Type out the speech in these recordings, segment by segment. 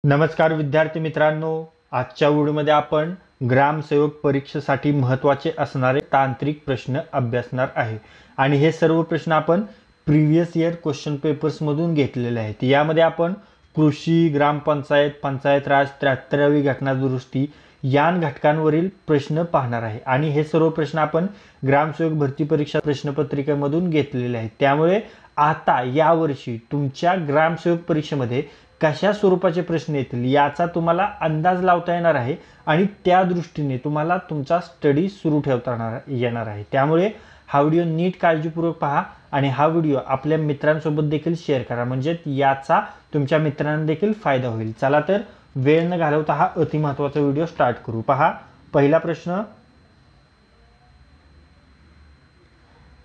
नमस्कार विद्यार्थी मित्रांनो, आजच्या व्हिडिओमध्ये आपण ग्रामसेवक परीक्षेसाठी महत्त्वाचे असणारे तांत्रिक प्रश्न अभ्यासणार आहे आणि हे सर्व प्रश्न आपण प्रीवियस इयर क्वेश्चन पेपर्समधून घेतलेले आहेत। यामध्ये आपण कृषी, ग्रामपंचायत, पंचायत राज, 73वी घटना दुरुस्ती या घटकांवरील प्रश्न पाहणार आहे आणि हे सर्व प्रश्न आपण ग्रामसेवक भरती परीक्षा प्रश्नपत्रिकेमधून घेतलेले आहेत। त्यामुळे आता यावर्षी तुमच्या ग्रामसेवक परीक्षेमध्ये कशा स्वरूपाचे प्रश्न येतील याचा तुम्हाला अंदाज लावता येणार आहे आणि त्या दृष्टीने तुम्हाला तुमचा स्टडी सुरू ठेवता येणार आहे। त्यामुळे हा व्हिडिओ नीट काळजीपूर्वक पहा आणि हा व्हिडिओ आपल्या मित्रांसोबत देखील शेअर करा, म्हणजे याचा तुमच्या मित्रांना देखील फायदा होईल। चला तर वेळ न घालवता हा अति महत्त्वाचा व्हिडिओ स्टार्ट करू। पहा, पहिला प्रश्न,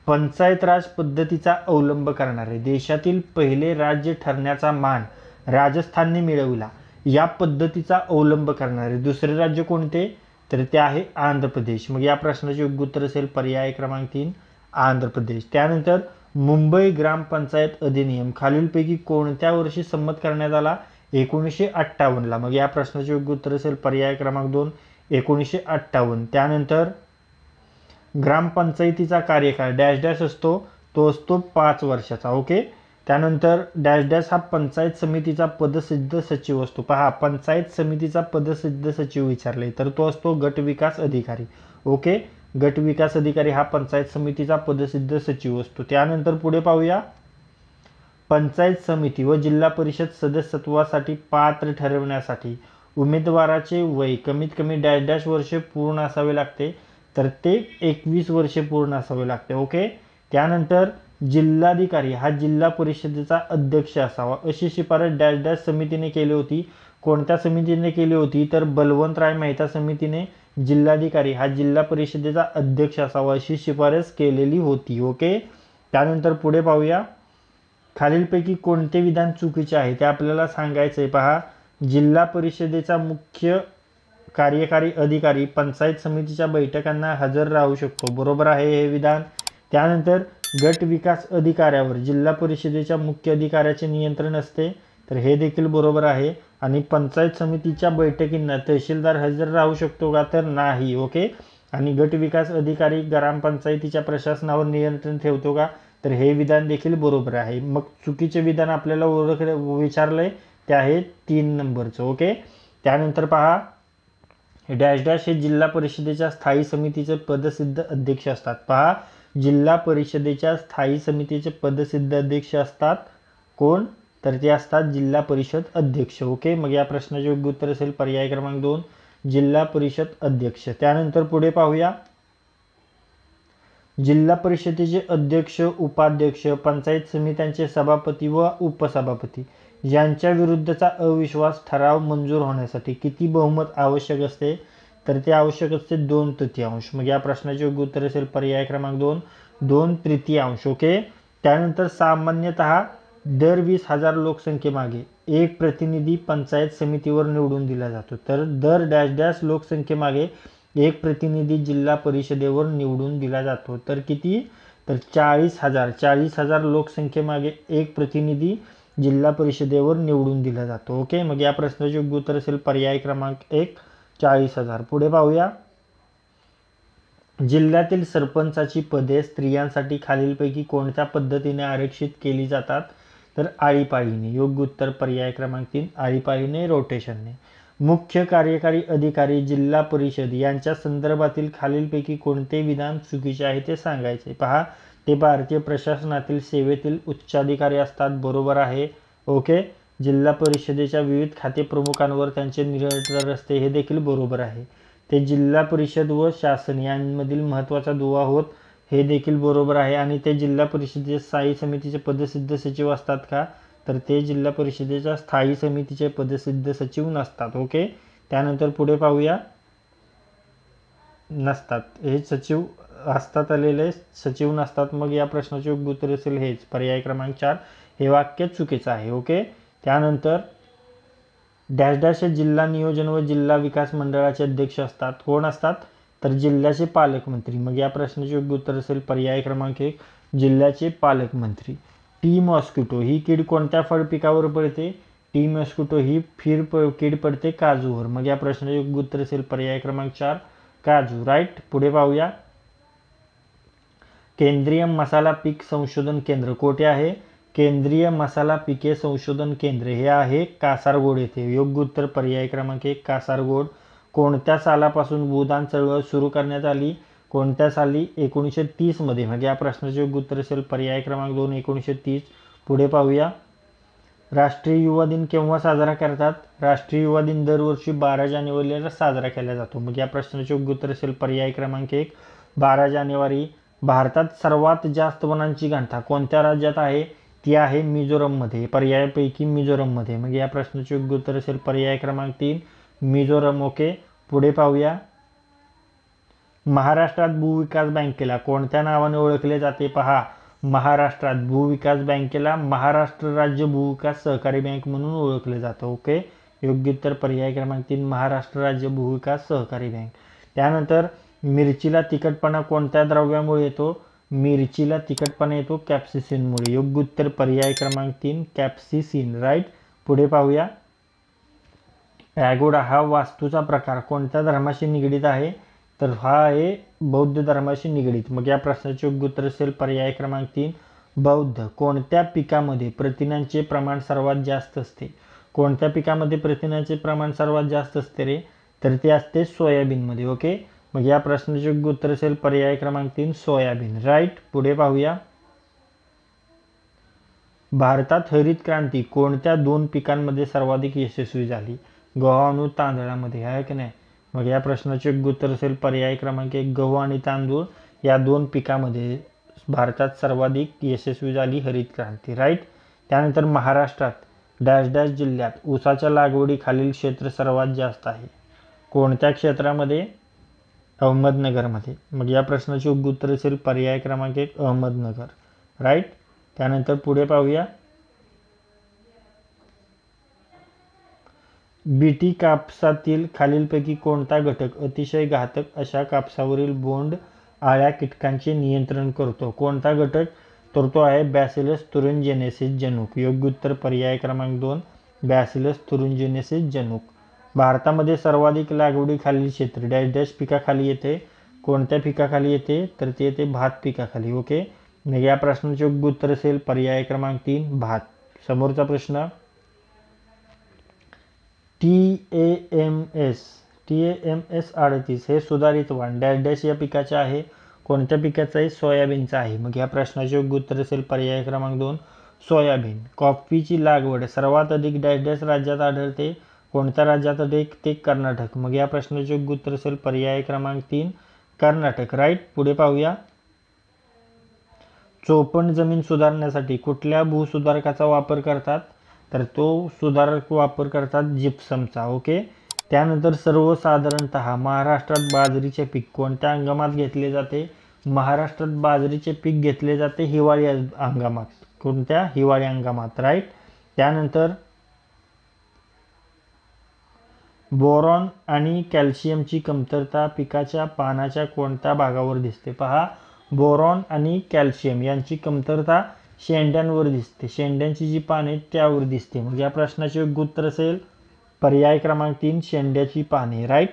पंचायत राज पद्धतीचा अवलंब करणारे देशातील पहिले राज्य ठरण्याचा मान राजस्थानने मिळवला। या पद्धतीचा अवलंब करणारे दुसरे राज्य कोणते? तर ते आहे आंध्र प्रदेश। मग या प्रश्नाचे योग्य उत्तर असेल पर्याय क्रमांक 3 आंध्र प्रदेश। त्यानंतर मुंबई ग्रामपंचायत अधिनियम खालीलपैकी कोणत्या वर्षी संमत करण्यात आला? 1958 ला। मग या प्रश्नाचे योग्य उत्तर असेल पर्याय क्रमांक 2 1958। त्यानंतर ग्रामपंचायतीचा कार्यकाळ डॅश डॅश असतो, तो असतो 5 वर्षाचा। ओके। त्यानंतर डॅश डॅश हा पंचायत समितीचा पदसिद्ध सचिव असतो। पहा, पंचायत समितीचा पदसिद्ध सचिव विचारले तर तो असतो गट विकास अधिकारी। ओके, गट विकास अधिकारी हा पंचायत समितीचा पदसिद्ध सचिव असतो। त्यानंतर पुढे पाहूया, पंचायत समिती व जिल्हा परिषद सदस्यत्वासाठी पात्र ठरवण्यासाठी उमेदवाराचे वय कमीत कमी डॅश डॅश वर्षे पूर्ण असावे लागते, तर ते 21 वर्षे पूर्ण असावे लागते। ओके। त्यानंतर जिल्हाधिकारी हा जिल्हा परिषदेचा अध्यक्ष असावा अशी शिफारस डॅश डॅश समितीने केली होती। कोणत्या समितीने केली होती? तर बलवंतराय मेहता समितीने जिल्हाधिकारी हा जिल्हा परिषदेचा अध्यक्ष असावा अशी शिफारस केलेली होती। ओके। त्यानंतर पुढे पाहूया, खालीलपैकी कोणते विधान चुकीचे आहे ते आपल्याला सांगायचं आहे। पहा, जिल्हा परिषदेचा मुख्य कार्यकारी अधिकारी पंचायत समितीच्या बैठकांना हजर राहू शकतो, बरोबर आहे हे विधान। त्यानंतर गट विकास अधिकाऱ्यावर जिल्हा परिषदेच्या मुख्य अधिकाऱ्याचे नियंत्रण असते, तर हे देखील बरोबर आहे। आणि पंचायत समितीच्या बैठकींना तहसीलदार हजर राहू शकतो का? तर नाही। ओके। आणि गट विकास अधिकारी ग्रामपंचायतीच्या प्रशासनावर नियंत्रण ठेवतो का? तर हे विधान देखील बरोबर आहे। मग चुकीचे विधान आपल्याला विचारलंय ते आहे 3 नंबरचं। ओके। त्यानंतर पहा, डॅश डॅश हे जिल्हा परिषदेच्या स्थायी समितीचे पदसिद्ध अध्यक्ष असतात। पहा, जिल्हा परिषदेच्या स्थायी समितीचे पदसिद्ध अध्यक्ष असतात कोण? तर ते असतात जिल्हा परिषद अध्यक्ष। ओके। मग या प्रश्नाचे योग्य उत्तर असेल पर्याय क्रमांक 2 जिल्हा परिषद अध्यक्ष। त्यानंतर पुढे पाहूया, जिल्हा परिषदेचे अध्यक्ष, उपाध्यक्ष, पंचायत समित्यांचे सभापती व उपसभापती यांच्या विरुद्धचा अविश्वास ठराव मंजूर होण्यासाठी किती बहुमत आवश्यक असते? तर ते आवश्यक असते 2/3। मग या प्रश्नाचे योग्य उत्तर असेल पर्याय क्रमांक 2 2/3। ओके। त्यानंतर सामान्यतः दर 20,000 लोकसंख्येमागे एक प्रतिनिधी पंचायत समितीवर निवडून दिला जातो, तर दर डॅश डॅश लोकसंख्येमागे एक प्रतिनिधी जिल्हा परिषदेवर निवडून दिला जातो, तर किती? तर 40,000 लोकसंख्येमागे एक प्रतिनिधी जिल्हा परिषदेवर निवडून दिला जातो। ओके। मग या प्रश्नाचे योग्य उत्तर असेल पर्याय क्रमांक 1 40,000। पुढे पाहूया, जिल्ह्यातील सरपंचाची पदे स्त्रियांसाठी खालीलपैकी कोणत्या पद्धतीने आरक्षित केली जातात? तर आळीपाळीने। योग्य उत्तर पर्याय क्रमांक 3 आळीपाळीने, रोटेशनने। मुख्य कार्यकारी अधिकारी जिल्हा परिषद यांच्या संदर्भातील खालीलपैकी कोणते विधान चुकीचे आहे ते सांगायचे। पहा, ते भारतीय प्रशासनातील सेवेतील उच्चाधिकारी असतात, बरोबर आहे। ओके। जिल्हा परिषदेच्या विविध खाते प्रमुखांवर त्यांचे नियंत्रण असते, हे देखील बरोबर आहे। ते जिल्हा परिषद व शासन यांमधील महत्त्वाचा दुवा होत, हे देखील बरोबर आहे। आणि ते जिल्हा परिषदेच्या स्थायी समितीचे पदसिद्ध सचिव असतात का? तर ते जिल्हा परिषदेच्या स्थायी समितीचे पदसिद्ध सचिव नसतात। ओके। त्यानंतर पुढे पाहूया, नसतात, हे सचिव असतात आलेले, सचिव नसतात। मग या प्रश्नाचे योग्य उत्तर असेल हेच पर्याय क्रमांक 4 हे वाक्य चुकीचं आहे। ओके। त्यानंतर डॅश डॅश हे जिल्हा नियोजन व जिल्हा विकास मंडळाचे अध्यक्ष असतात, कोण असतात? तर जिल्ह्याचे पालकमंत्री। मग या प्रश्नाचे योग्य उत्तर असेल पर्याय क्रमांक 1 जिल्ह्याचे पालकमंत्री। टी मॉस्किटो ही कीड कोणत्या फळ पिकावर पडते? टी मस्किटो ही कीड पडते काजूवर. मग या प्रश्नाचे योग्य उत्तर असेल पर्याय क्रमांक 4 काजू. राईट. पुढे पाहूया. केंद्रीय मसाला पीक संशोधन केंद्र कोठे आहे? केंद्रीय मसाला पिके संशोधन केंद्र हे आहे कासारगोड येथे. योग्य उत्तर पर्याय क्रमांक 1 कासारगोड. कोणत्या सालापासून भूदान चळवळ सुरू करण्यात आली? कोणत्या साली? 1930 मध्ये. मग या प्रश्नाचे योग्य उत्तर असेल पर्याय क्रमांक 2 1930. पुढे पाहूया. राष्ट्रीय युवा दिन केव्हा साजरा करतात? राष्ट्रीय युवा दिन दरवर्षी 12 जानेवारीला साजरा केला जातो. मग या प्रश्नाचे योग्य उत्तर असेल पर्याय क्रमांक 1 12 जानेवारी. भारतात सर्वात जास्त वनांची घनता कोणत्या राज्यात आहे? ती आहे मिझोरममध्ये. पर्यायापैकी मिझोरममध्ये. मग या प्रश्नाचे योग्य उत्तर असेल पर्याय क्रमांक 3 मिझोरम. ओके. पुढे पाहूया. महाराष्ट्रात भूविकास बँकेला कोणत्या नावाने ओळखले जाते? पहा, महाराष्ट्रात भूविकास बँकेला महाराष्ट्र राज्य भूविकास सहकारी बँक म्हणून ओळखले जातं. ओके. योग्य उत्तर पर्याय क्रमांक 3 महाराष्ट्र राज्य भूविकास सहकारी बँक. त्यानंतर मिरचीला तिखटपणा कोणत्या द्रव्यामुळे येतो? मिरचीला तिखटपणा येतो कॅप्सिसिनमुळे. योग्य उत्तर पर्याय क्रमांक 3 कॅप्सिसिन. राईट. पुढे पाहूया. पॅगोडा हा वास्तूचा प्रकार कोणत्या धर्माशी निगडीत आहे? तर हा आहे बौद्ध धर्माशी निगडीत. मग या प्रश्नाचे योग्य उत्तर असेल पर्याय क्रमांक 3 बौद्ध. कोणत्या पिकामध्ये प्रथिनांचे प्रमाण सर्वात जास्त असते? कोणत्या पिकामध्ये प्रथिनांचे प्रमाण सर्वात जास्त असते रे? तर ते असते सोयाबीनमध्ये. ओके. मग या प्रश्नाचे योग्य उत्तर असेल पर्याय क्रमांक 3 सोयाबीन. राईट. पुढे पाहूया. भारतात हरित क्रांती कोणत्या 2 पिकांमध्ये सर्वाधिक यशस्वी झाली? गहू आणि तांदळामध्ये आहे की नाही? मग या प्रश्नाचे योग्य उत्तर असेल पर्याय क्रमांक 1 गहू आणि तांदूळ या 2 पिकामध्ये भारतात सर्वाधिक यशस्वी झाली हरित क्रांती. राईट. त्यानंतर महाराष्ट्रात डॅश डॅश जिल्ह्यात ऊसाच्या लागवडीखालील क्षेत्र सर्वात जास्त आहे. कोणत्या क्षेत्रामध्ये? अहमदनगरमध्ये. मग या प्रश्नाचे योग्य उत्तर असेल पर्याय क्रमांक 1 अहमदनगर. राईट. त्यानंतर पुढे पाहूया. बीटी कापसातील खालीलपैकी कोणता घटक अतिशय घातक अशा कापसावरील बोंड आळ्या कीटकांचे नियंत्रण करतो? कोणता घटक? तर तो आहे बॅसिलस तुरिंजिनेसिस जनुक. योग्य उत्तर पर्याय क्रमांक 2 बॅसिलस तुरिंजिनेसिस जनुक. भारतामध्ये सर्वाधिक लागवडीखालील क्षेत्र डॅश डॅश पिकाखाली येते. कोणत्या पिकाखाली येते? तर ते येते भात पिकाखाली. ओके. मग या प्रश्नाचे योग्य उत्तर असेल पर्याय क्रमांक 3 भात. समोरचा प्रश्न. TAMS 38 हे सुधारित वाण डॅश डॅश या पिकाचे आहे. कोणत्या पिकाचं आहे? सोयाबीनचं आहे. मग या प्रश्नाचे योग्य उत्तर असेल पर्याय क्रमांक 2 सोयाबीन. कॉफीची लागवड सर्वात अधिक डॅश डॅश राज्यात आढळते. कोणत्या राज्यात आढळते? ते कर्नाटक. मग या प्रश्नाचे योग्य उत्तर असेल पर्याय क्रमांक 3 कर्नाटक. राईट. पुढे पाहूया. चोपण जमीन सुधारण्यासाठी कुठल्या भूसुधारकाचा वापर करतात? तर तो सुधारक वापर करतात जिप्समचा. ओके. त्यानंतर सर्वसाधारणतः महाराष्ट्रात बाजरीचे पीक कोणत्या हंगामात घेतले जाते? महाराष्ट्रात बाजरीचे पीक घेतले जाते हिवाळी हंगामात. कोणत्या? हिवाळी हंगामात. राईट. त्यानंतर बोरॉन आणि कॅल्शियमची कमतरता पिकाच्या पानाच्या कोणत्या भागावर दिसते? पहा, बोरॉन आणि कॅल्शियम यांची कमतरता शेंड्यांवर दिसते. शेंड्यांची जी पाने आहेत त्यावर दिसते. मग या प्रश्नाचे योग्य उत्तर असेल पर्याय क्रमांक 3 शेंड्याची पाने. राईट.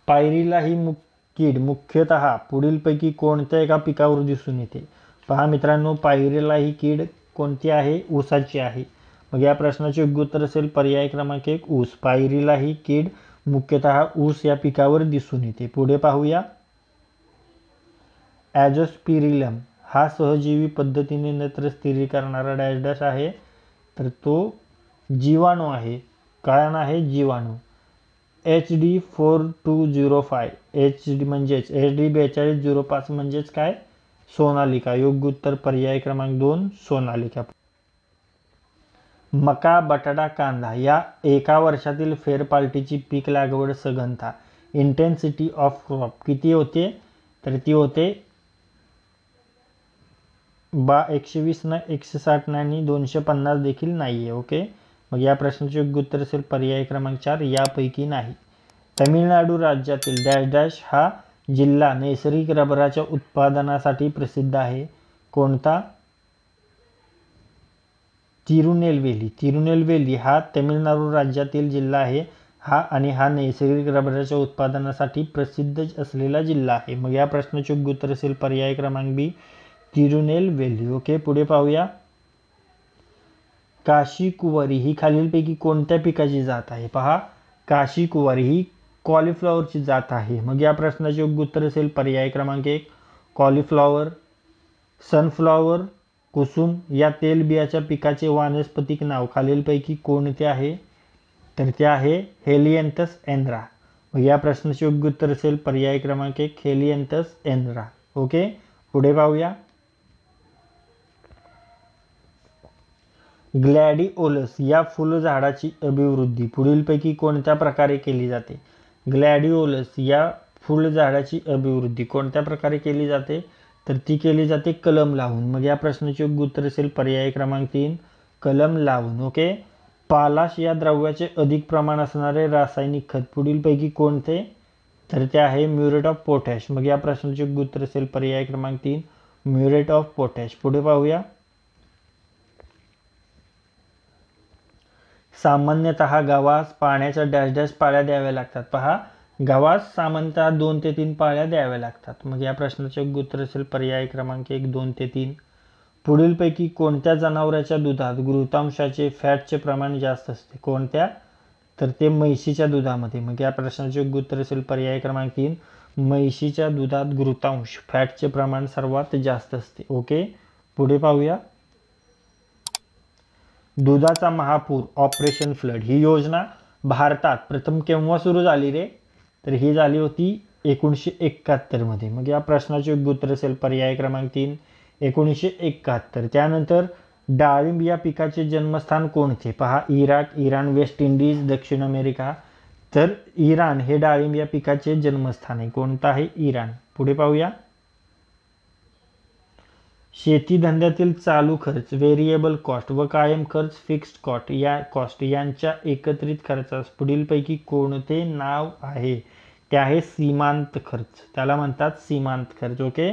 पायरीला ही कीड मुख्यतः पुढीलपैकी कोणत्या एका पिकावर दिसून येते? पहा मित्रांनो, पायरीला ही कीड कोणती आहे? ऊसाची आहे. मग या प्रश्नाचे योग्य उत्तर असेल पर्याय क्रमांक 1 ऊस. पायरीला ही कीड मुख्यतः ऊस या पिकावर दिसून येते. पुढे पाहूया. ॲझोस्पिरिलम हा सहजीवी पद्धतीने नत्र स्थिर करणारा डॅश डॅश आहे. तर तो जीवाणू आहे. काय आहे? जीवाणू. HD4205 HD म्हणजेच HD4205 म्हणजेच काय? सोनालिका. योग्य उत्तर पर्याय क्रमांक 2 सोनालिका. मका, बटाटा, कांदा या एका वर्षातील फेरपालटीची पीक लागवड सघनता इंटेन्सिटी ऑफ क्रॉप किती होते? तर ती होते 120 ना 160 ना आणि 250 देखील नाही आहे. ओके. मग या प्रश्नाचे योग्य उत्तर असेल पर्याय क्रमांक 4 यापैकी नाही. तमिळनाडू राज्यातील डॅश डॅश हा जिल्हा नैसर्गिक रबराच्या उत्पादनासाठी प्रसिद्ध आहे. कोणता? तिरुनेलवेली हा तमिळनाडू राज्यातील जिल्हा आहे हा नैसर्गिक रबराच्या उत्पादनासाठी प्रसिद्ध असलेला जिल्हा आहे. मग या प्रश्नाचे योग्य उत्तर असेल पर्याय क्रमांक बी, तिरुनेलवेली. ओके, पुढे पाहूया. काशी कुवारी ही खालीलपैकी कोणत्या पिकाची जात आहे? पहा, काशी कुवारी ही कॉलीफ्लॉवरची जात आहे. मग या प्रश्नाचे योग्य उत्तर असेल पर्याय क्रमांक 1, कॉलीफ्लॉवर. सनफ्लॉवर, कुसुम या तेलबियाच्या पिकाचे वानस्पतिक नाव खालीलपैकी कोणते आहे? तर ते आहे हेलियंथस एनरा. मग या प्रश्नाचे योग्य उत्तर असेल पर्याय क्रमांक 1, हेलियंथस एनरा. ओके, पुढे पाहूया. ग्लॅडिओलस या फुलझाडाची अभिवृद्धी पुढीलपैकी कोणत्या प्रकारे केली जाते? ग्लॅडिओलस या फुलझाडाची अभिवृद्धी कोणत्या प्रकारे केली जाते? तर ती केली जाते कलम लावून. मग या प्रश्नाचे योग्य उत्तर असेल पर्याय क्रमांक 3, कलम लावून. ओके, पालाश या द्रव्याचे अधिक प्रमाण असणारे रासायनिक खत पुढीलपैकी कोणते? तर ते आहे म्युरेट ऑफ पोटॅश. मग या प्रश्नाचे योग्य उत्तर असेल पर्याय क्रमांक 3, म्युरेट ऑफ पोटॅश. पुढे पाहूया. सामान्यतः गव्हास पाण्याच्या डॅश डॅश पाळ्या द्याव्या लागतात. पहा, गव्हास सामान्यतः 2 ते 3 पाळ्या द्याव्या लागतात. मग या प्रश्नाचे योग्य उत्तर असेल पर्याय क्रमांक 1, 2 ते 3. पुढीलपैकी कोणत्या जनावराच्या दुधात घृतांशाचे फॅटचे प्रमाण जास्त असते? कोणत्या? तर ते म्हैशीच्या दुधामध्ये. मग या प्रश्नाचे योग्य उत्तर असेल पर्याय क्रमांक 3, म्हैशीच्या दुधात घृतांश फॅटचे प्रमाण सर्वात जास्त असते. ओके, पुढे पाहूया. दुधाचा महापूर ऑपरेशन फ्लड ही योजना भारतात प्रथम केव्हा सुरू झाली रे? तर ही झाली होती 1971 मध्ये. मग या प्रश्नाचे योग्य उत्तर असेल पर्याय क्रमांक 3, 1971. त्यानंतर डाळिंब या पिकाचे जन्मस्थान कोणते? पहा, इराक, इराण, वेस्ट इंडिज, दक्षिण अमेरिका. तर इराण हे डाळिंब या पिकाचे जन्मस्थान आहे. कोणतं आहे? इराण. पुढे पाहूया. शेती धंद्यातील चालू खर्च व्हेरिएबल कॉस्ट व कायम खर्च फिक्स्ड कॉस्ट यांच्या एकत्रित खर्चास पुढीलपैकी कोणते नाव आहे? ते आहे सीमांत खर्च. त्याला म्हणतात सीमांत खर्च. ओके,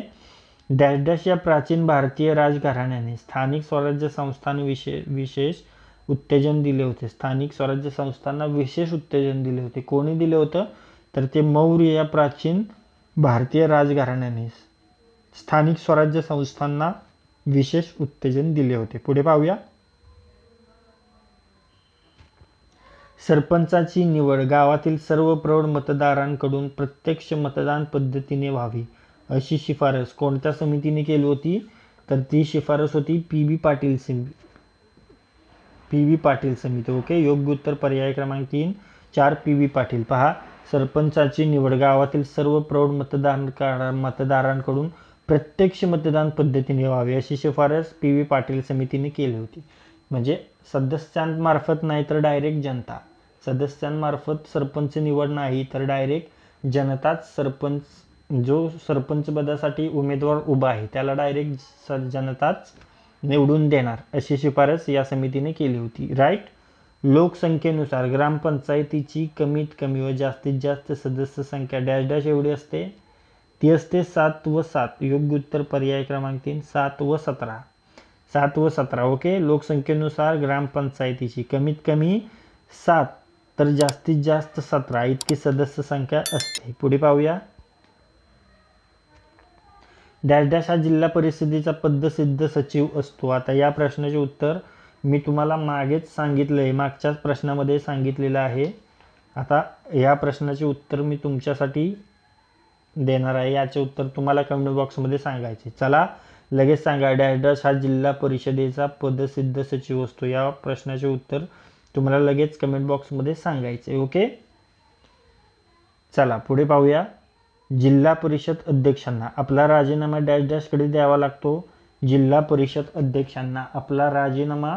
डॅश डॅश या प्राचीन भारतीय राजघराण्याने स्थानिक स्वराज्य संस्थांना विशेष उत्तेजन दिले होते. स्थानिक स्वराज्य संस्थांना विशेष उत्तेजन दिले होते. कोणी दिले होतं? तर ते मौर्य या प्राचीन भारतीय राजघराण्याने स्थानिक स्वराज्य संस्थांना विशेष उत्तेजन दिले होते. पुढे पाहूया. सरपंचाची निवड गावातील सर्व प्रौढ मतदारांकडून प्रत्यक्ष मतदान पद्धतीने व्हावी अशी शिफारस कोणत्या समितीने केली होती? तर ती शिफारस होती पी.बी. पाटील समिती. ओके, योग्य उत्तर पर्याय क्रमांक 3, 4 पी.बी. पाटील. पहा, सरपंचाची निवड गावातील सर्व प्रौढ मतदारांकडून प्रत्यक्ष मतदान पद्धतीने व्हावी अशी शिफारस पी.बी. पाटील समितीने केली होती. म्हणजे सदस्यांमार्फत नाही तर डायरेक्ट जनता. सदस्यांमार्फत सरपंच निवड नाही तर डायरेक्ट जनताच जो सरपंच पदासाठी उमेदवार उभा आहे त्याला डायरेक्ट जनताच निवडून देणार अशी शिफारस या समितीने केली होती. राईट. लोकसंख्येनुसार ग्रामपंचायतीची कमीत कमी व जास्तीत जास्त सदस्य संख्या डॅश डॅश एवढी असते? ती असते 7 व 7. योग्य उत्तर पर्याय क्रमांक 3, 7 व 17. 7 व 17. ओके, लोकसंख्येनुसार ग्रामपंचायतीची कमीत कमी 7 तर जास्तीत जास्त 17 इतकी सदस्य संख्या असते. पुढे पाहूया. डॅश डॅश हा जिल्हा परिषदेचा पदसिद्ध सचिव असतो. आता या प्रश्नाचे उत्तर मी तुम्हाला मागेच सांगितलंय, मागच्याच प्रश्नामध्ये सांगितलेलं आहे. आता या प्रश्नाचे उत्तर मी तुमच्यासाठी देणार आहे. याचे उत्तर तुम्हाला कमेंट बॉक्समध्ये सांगायचे. चला लगेच सांगा. डॅश डॅश हा जिल्हा परिषदेचा पदसिद्ध सचिव असतो. या प्रश्नाचे उत्तर तुम्हाला लगेच कमेंट बॉक्समध्ये सांगायचे. ओके, चला पुढे पाहूया. जिल्हा परिषद अध्यक्षांना आपला राजीनामा डॅश डॅशकडे द्यावा लागतो. जिल्हा परिषद अध्यक्षांना आपला राजीनामा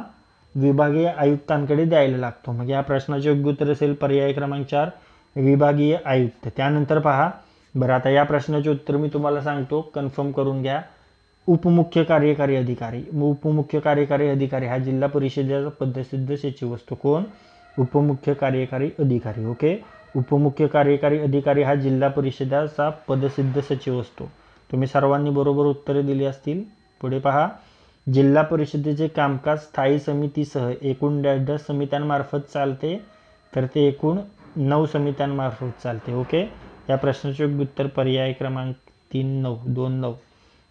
विभागीय आयुक्तांकडे द्यायला लागतो. मग या प्रश्नाचे योग्य उत्तर असेल पर्याय क्रमांक 4, विभागीय आयुक्त. त्यानंतर पहा बरं, आता या प्रश्नाचे उत्तर मी तुम्हाला सांगतो, कन्फर्म करून घ्या. उपमुख्य कार्यकारी अधिकारी. उपमुख्य कार्यकारी अधिकारी हा जिल्हा परिषदेचा पदसिद्ध सचिव असतो. कोण? उपमुख्य कार्यकारी अधिकारी. ओके, उपमुख्य कार्यकारी अधिकारी हा जिल्हा परिषदेचा पदसिद्ध सचिव असतो. तुम्ही सर्वांनी बरोबर उत्तरे दिली असतील. पुढे पहा. जिल्हा परिषदेचे कामकाज स्थायी समितीसह एकूण डॅश डॅश समित्यांमार्फत चालते, तर ते एकूण 9 समित्यांमार्फत चालते. ओके. या प्रश्नाचे योग्य उत्तर पर्याय क्रमांक 3 9 2 9.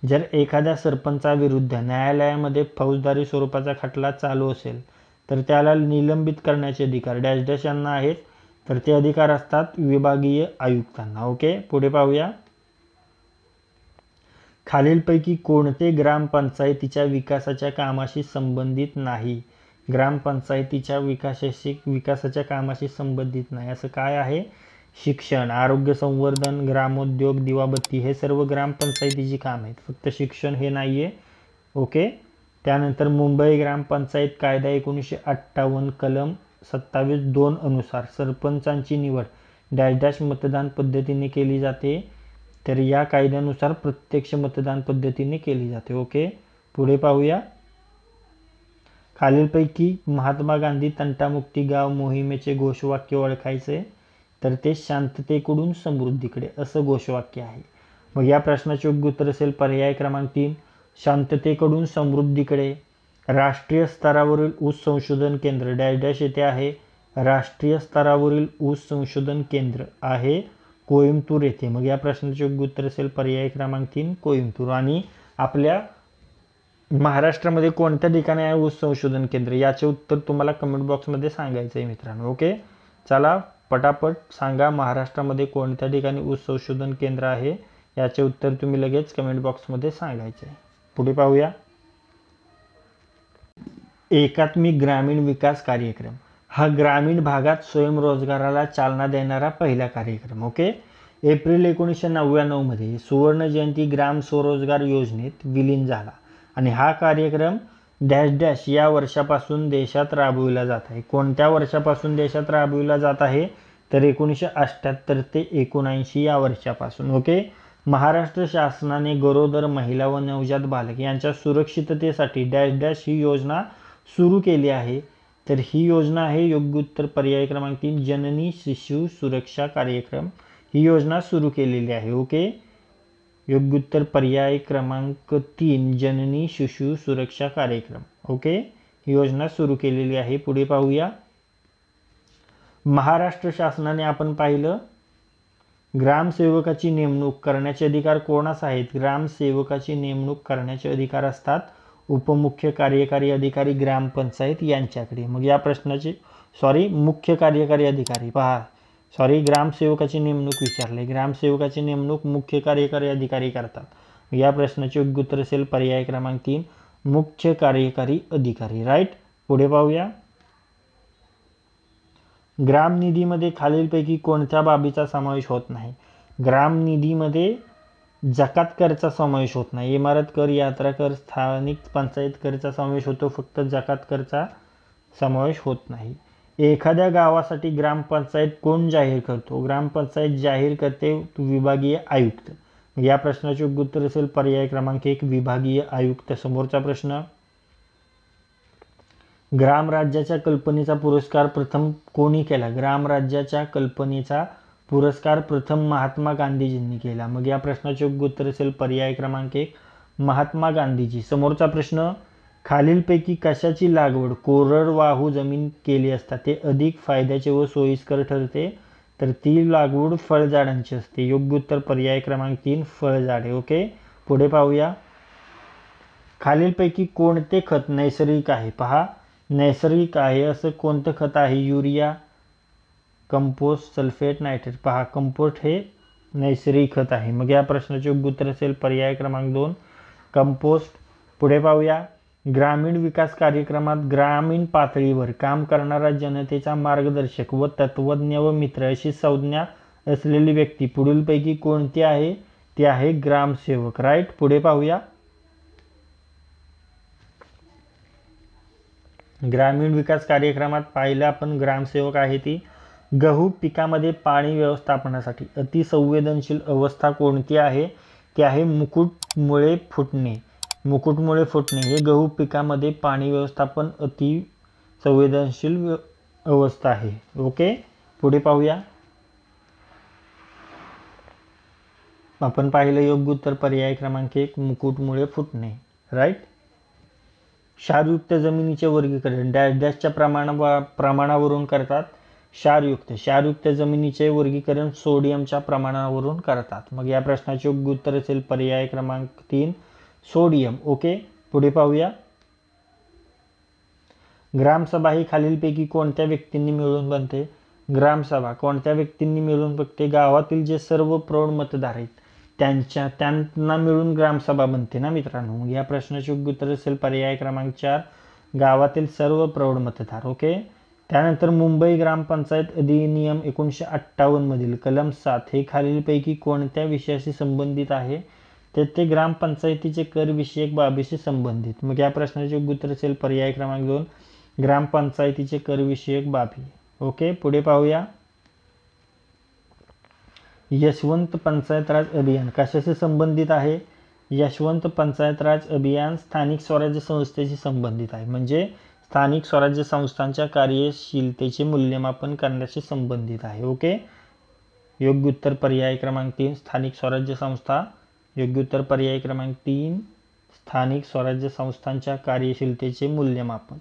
जर एखाद्या सरपंचाविरुद्ध न्यायालयामध्ये फौजदारी स्वरूपाचा खटला चालू असेल तर त्याला निलंबित करण्याचे अधिकार डॅश डॅश यांना आहेत, तर ते अधिकार असतात विभागीय आयुक्तांना. ओके. पुढे पाहूया. खालीलपैकी कोणते ग्रामपंचायतीच्या विकासाच्या कामाशी संबंधित नाही? ग्रामपंचायतीच्या विकासाच्या कामाशी संबंधित नाही असं काय आहे? शिक्षण, आरोग्य संवर्धन, ग्रामोद्योग, दिवाबत्ती हे सर्व ग्रामपंचायतीची काम आहेत, फक्त शिक्षण हे नाही आहे. ओके. त्यानंतर मुंबई ग्रामपंचायत कायदा 1958 कलम 27(2) अनुसार सरपंचांची निवड डॅश डॅश मतदान पद्धतीने केली जाते, तर या कायद्यानुसार प्रत्यक्ष मतदान पद्धतीने केली जाते. ओके. पुढे पाहूया. खालीलपैकी महात्मा गांधी तंटामुक्ती गाव मोहिमेचे घोषवाक्य ओळखायचे, तर ते शांततेकडून समृद्धीकडे असं घोषवाक्य आहे. मग या प्रश्नाचे योग्य उत्तर असेल पर्याय क्रमांक 3 शांततेकडून समृद्धीकडे. राष्ट्रीय स्तरावरील ऊस संशोधन केंद्र डॅश डॅश येथे आहे. राष्ट्रीय स्तरावरील ऊस संशोधन केंद्र आहे कोइंबतूर येथे. मग या प्रश्नाचे योग्य उत्तर असेल पर्याय क्रमांक 3 कोइंबतूर. आणि आपल्या महाराष्ट्रामध्ये कोणत्या ठिकाणी आहे ऊस संशोधन केंद्र याचे उत्तर तुम्हाला कमेंट बॉक्समध्ये सांगायचं आहे मित्रांनो. ओके. चला पटापट सांगा महाराष्ट्रामध्ये कोणत्या ठिकाणी ऊस संशोधन केंद्र आहे, याचे उत्तर तुम्ही लगेच कमेंट बॉक्समध्ये सांगायचे आहे. पुढे पाहूया. एकात्मिक ग्रामीण विकास कार्यक्रम हा ग्रामीण भागात स्वयंरोजगाराला चालना देणारा पहिला कार्यक्रम. ओके. एप्रिल 1999 मध्ये सुवर्ण जयंती ग्राम स्वरोजगार योजनेत विलीन झाला आणि हा कार्यक्रम डॅश डॅश या वर्षापासून देशात राबविला जात आहे. कोणत्या वर्षापासून देशात राबविला जात आहे, तर 1978 ते 1979 या वर्षापासून. ओके. महाराष्ट्र शासनाने गरोदर महिला व नवजात बालक यांच्या सुरक्षिततेसाठी डॅश डॅश ही योजना सुरू केली आहे, तर ही योजना आहे योग्य उत्तर पर्याय क्रमांक 3 जननी शिशु सुरक्षा कार्यक्रम. ही योजना सुरू केलेली आहे. ओके. योग्य उत्तर पर्याय क्रमांक 3 जननी शिशु सुरक्षा कार्यक्रम. ओके. ही योजना सुरू केलेली आहे. पुढे पाहूया. महाराष्ट्र शासनाने आपण पाहिलं ग्रामसेवकाची नेमणूक करण्याचे अधिकार कोणास आहेत? ग्रामसेवकाची नेमणूक करण्याचे अधिकार असतात उपमुख्य कार्यकारी अधिकारी ग्रामपंचायत यांच्याकडे. मग या प्रश्नाचे मुख्य कार्यकारी अधिकारी ग्रामसेवकाची नेमणूक विचारले. ग्रामसेवकाची नेमणूक मुख्य कार्यकारी अधिकारी करतात. या प्रश्नाचे योग्य उत्तर असेल पर्याय क्रमांक 3 मुख्य कार्यकारी अधिकारी. राईट. पुढे पाहूया. ग्राम निधीमध्ये खालीलपैकी कोणत्या बाबीचा समावेश होत नाही? ग्राम निधीमध्ये जकात करचा समावेश होत नाही. इमारत कर, यात्रा कर, स्थानिक पंचायत करचा समावेश होतो, फक्त जकात करचा समावेश होत नाही. एखाद्या गावासाठी ग्रामपंचायत कोण जाहीर करतो? ग्रामपंचायत जाहीर करते विभागीय आयुक्त. या प्रश्नाचे योग्य उत्तर असेल पर्याय क्रमांक 1 विभागीय आयुक्त. समोरचा प्रश्न. ग्रामराज्याच्या कल्पनेचा पुरस्कार प्रथम कोणी केला? ग्रामराज्याच्या कल्पनेचा पुरस्कार प्रथम महात्मा गांधीजींनी केला. मग या प्रश्नाचे योग्य उत्तर असेल पर्याय क्रमांक 1 महात्मा गांधीजी. समोरचा प्रश्न. खालीलपैकी कशाची लागवड कोरडवाहू जमीन केली असता ते अधिक फायद्याचे व सोयीस्कर ठरते? तर ती लागवड फळझाडांची असते. योग्य उत्तर पर्याय क्रमांक 3 फळझाडे. ओके. पुढे पाहूया. खालीलपैकी कोणते खत नैसर्गिक आहे? पहा, नैसर्गिक आहे असं कोणतं खत आहे? Urea, compost, sulphate, nitrate. पहा, कंपोस्ट हे नैसर्गिक खत आहे. मग या प्रश्नाचे योग्य उत्तर असेल पर्याय क्रमांक 2 कंपोस्ट. पुढे पाहूया. ग्रामीण विकास कार्यक्रमात ग्रामीण पातळीवर काम करणारा जनतेचा मार्गदर्शक व तत्वज्ञ व मित्र अशी संज्ञा असलेली व्यक्ती पुढीलपैकी कोणती आहे? ती आहे ग्रामसेवक. राईट. पुढे पाहूया. ग्रामीण विकास कार्यक्रमात पाहिलं आपण ग्रामसेवक आहे ती. गहू पिकामध्ये पाणी व्यवस्थापनासाठी अतिसंवेदनशील अवस्था कोणती आहे? ती आहे मुकुटमुळे फुटणे. मुकुटमुळे फुटणे हे गहू पिकामध्ये पाणी व्यवस्थापन अति संवेदनशील अवस्था आहे. ओके. पुढे पाहूया. आपण पाहिलं योग्य उत्तर पर्याय क्रमांक 1 मुकुटमुळे फुटणे. राईट. क्षारयुक्त जमिनीचे वर्गीकरण डॅश डॅशच्या प्रमाणावरून करतात. क्षारयुक्त जमिनीचे वर्गीकरण सोडियमच्या प्रमाणावरून करतात. मग या प्रश्नाचे योग्य उत्तर असेल पर्याय क्रमांक 3 सोडियम. ओके, पुढे पाहूया. ग्रामसभा ही खालीलपैकी कोणत्या व्यक्तींनी मिळून बनते? ग्रामसभा कोणत्या व्यक्तींनी मिळून बघते? गावातील जे सर्व प्रौढ मतदार आहेत त्यांना मिळून ग्रामसभा बनते ना मित्रांनो. या प्रश्नाचे योग्य उत्तर असेल पर्याय क्रमांक 4 गावातील सर्व प्रौढ मतदार. ओके, त्यानंतर मुंबई ग्रामपंचायत अधिनियम 1958 मधील कलम 7 हे खालीलपैकी कोणत्या विषयाशी संबंधित आहे? तर ते ग्रामपंचायतीचे कर विषयक बाबीशी संबंधित. मग या प्रश्नाचे योग्य उत्तर असेल पर्याय क्रमांक 2 ग्रामपंचायतीचे कर विषयक बाबी. ओके, पुढे पाहूया. यशवंत पंचायत राज अभियान कशाशी संबंधित आहे? यशवंत पंचायत राज अभियान स्थानिक स्वराज्य संस्थेशी संबंधित आहे. म्हणजे स्थानिक स्वराज्य संस्थांच्या कार्यशीलतेचे मूल्यमापन करण्याशी संबंधित आहे. ओके, योग्य उत्तर पर्याय क्रमांक 3 स्थानिक स्वराज्य संस्था. योग्य उत्तर पर्याय क्रमांक 3 स्थानिक स्वराज्य संस्थांच्या कार्यशीलतेचे मूल्यमापन.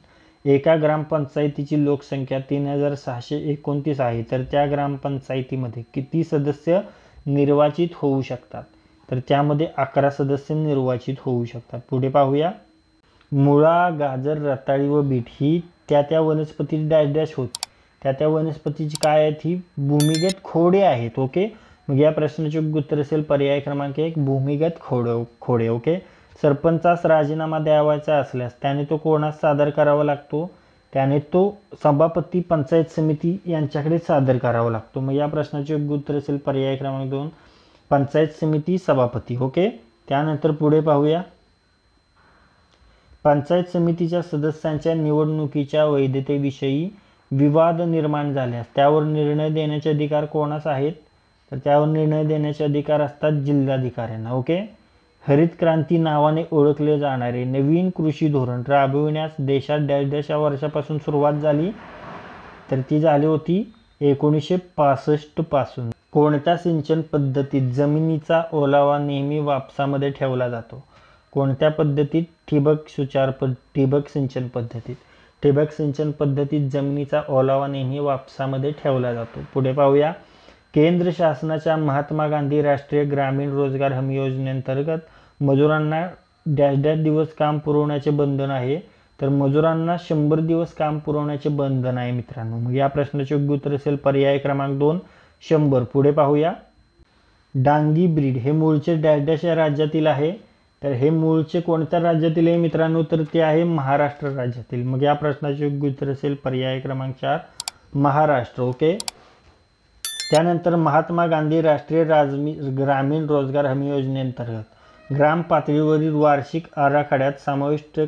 एका ग्रामपंचायतीची लोकसंख्या 3629 आहे, तर त्या ग्रामपंचायतीमध्ये किती सदस्य निर्वाचित होऊ शकतात? तर त्यामध्ये 11 सदस्य निर्वाचित होऊ शकतात. पुढे पाहूया. मुळा, गाजर, रताळी व बीट ही त्या वनस्पती डॅश डॅश होत. त्या वनस्पतीची काय आहेत? ही भूमिगत खोडे आहेत. ओके, मग या प्रश्नाचे योग्य उत्तर असेल पर्याय क्रमांक 1 भूमिगत खोडे. ओके, सरपंचास राजीनामा द्यावायचा असल्यास त्याने तो कोणास सादर करावा लागतो? त्याने तो सभापती पंचायत समिती यांच्याकडे सादर करावा लागतो. मग या प्रश्नाचे योग्य उत्तर असेल पर्याय क्रमांक 2 पंचायत समिती सभापती. ओके, त्यानंतर पुढे पाहूया. पंचायत समितीच्या सदस्यांच्या निवडणुकीच्या वैधतेविषयी विवाद निर्माण झाल्यास त्यावर निर्णय देण्याचे अधिकार कोणास आहेत? तर त्यावर निर्णय देण्याचे अधिकार असतात जिल्हाधिकाऱ्यांना. ओके, हरित क्रांती नावाने ओळखले जाणारे नवीन कृषी धोरण राबविण्यास देशात डॅश डॅश या वर्षापासून सुरुवात झाली? तर ती झाली होती 1965 पासून. कोणत्या सिंचन पद्धतीत जमिनीचा ओलावा नेहमी वापसामध्ये ठेवला जातो? कोणत्या पद्धतीत? ठिबक सिंचन पद्धतीत. ठिबक सिंचन पद्धतीत जमिनीचा ओलावा नेहमी वापसामध्ये ठेवला जातो. पुढे पाहूया. केंद्र शासनाच्या महात्मा गांधी राष्ट्रीय ग्रामीण रोजगार हमी योजनेअंतर्गत मजुरांना डॅश डॅश दिवस काम पुरवण्याचे बंधन आहे? तर मजुरांना 100 दिवस काम पुरवण्याचे बंधन आहे मित्रांनो. मग या प्रश्नाचे योग्य उत्तर असेल पर्याय क्रमांक 2 100. पुढे पाहूया. डांगी ब्रीड हे मूळचे डॅश डॅश या राज्यातील आहे? तर हे मूळचे कोणत्या राज्यातील आहे मित्रांनो? तर ते आहे महाराष्ट्र राज्यातील. मग या प्रश्नाचे योग्य उत्तर असेल पर्याय क्रमांक 4 महाराष्ट्र. ओके, त्यानंतर महात्मा गांधी राष्ट्रीय ग्रामीण रोजगार हमी योजनेअंतर्गत ग्राम पातळीवरील वार्षिक आराखड्यात समाविष्ट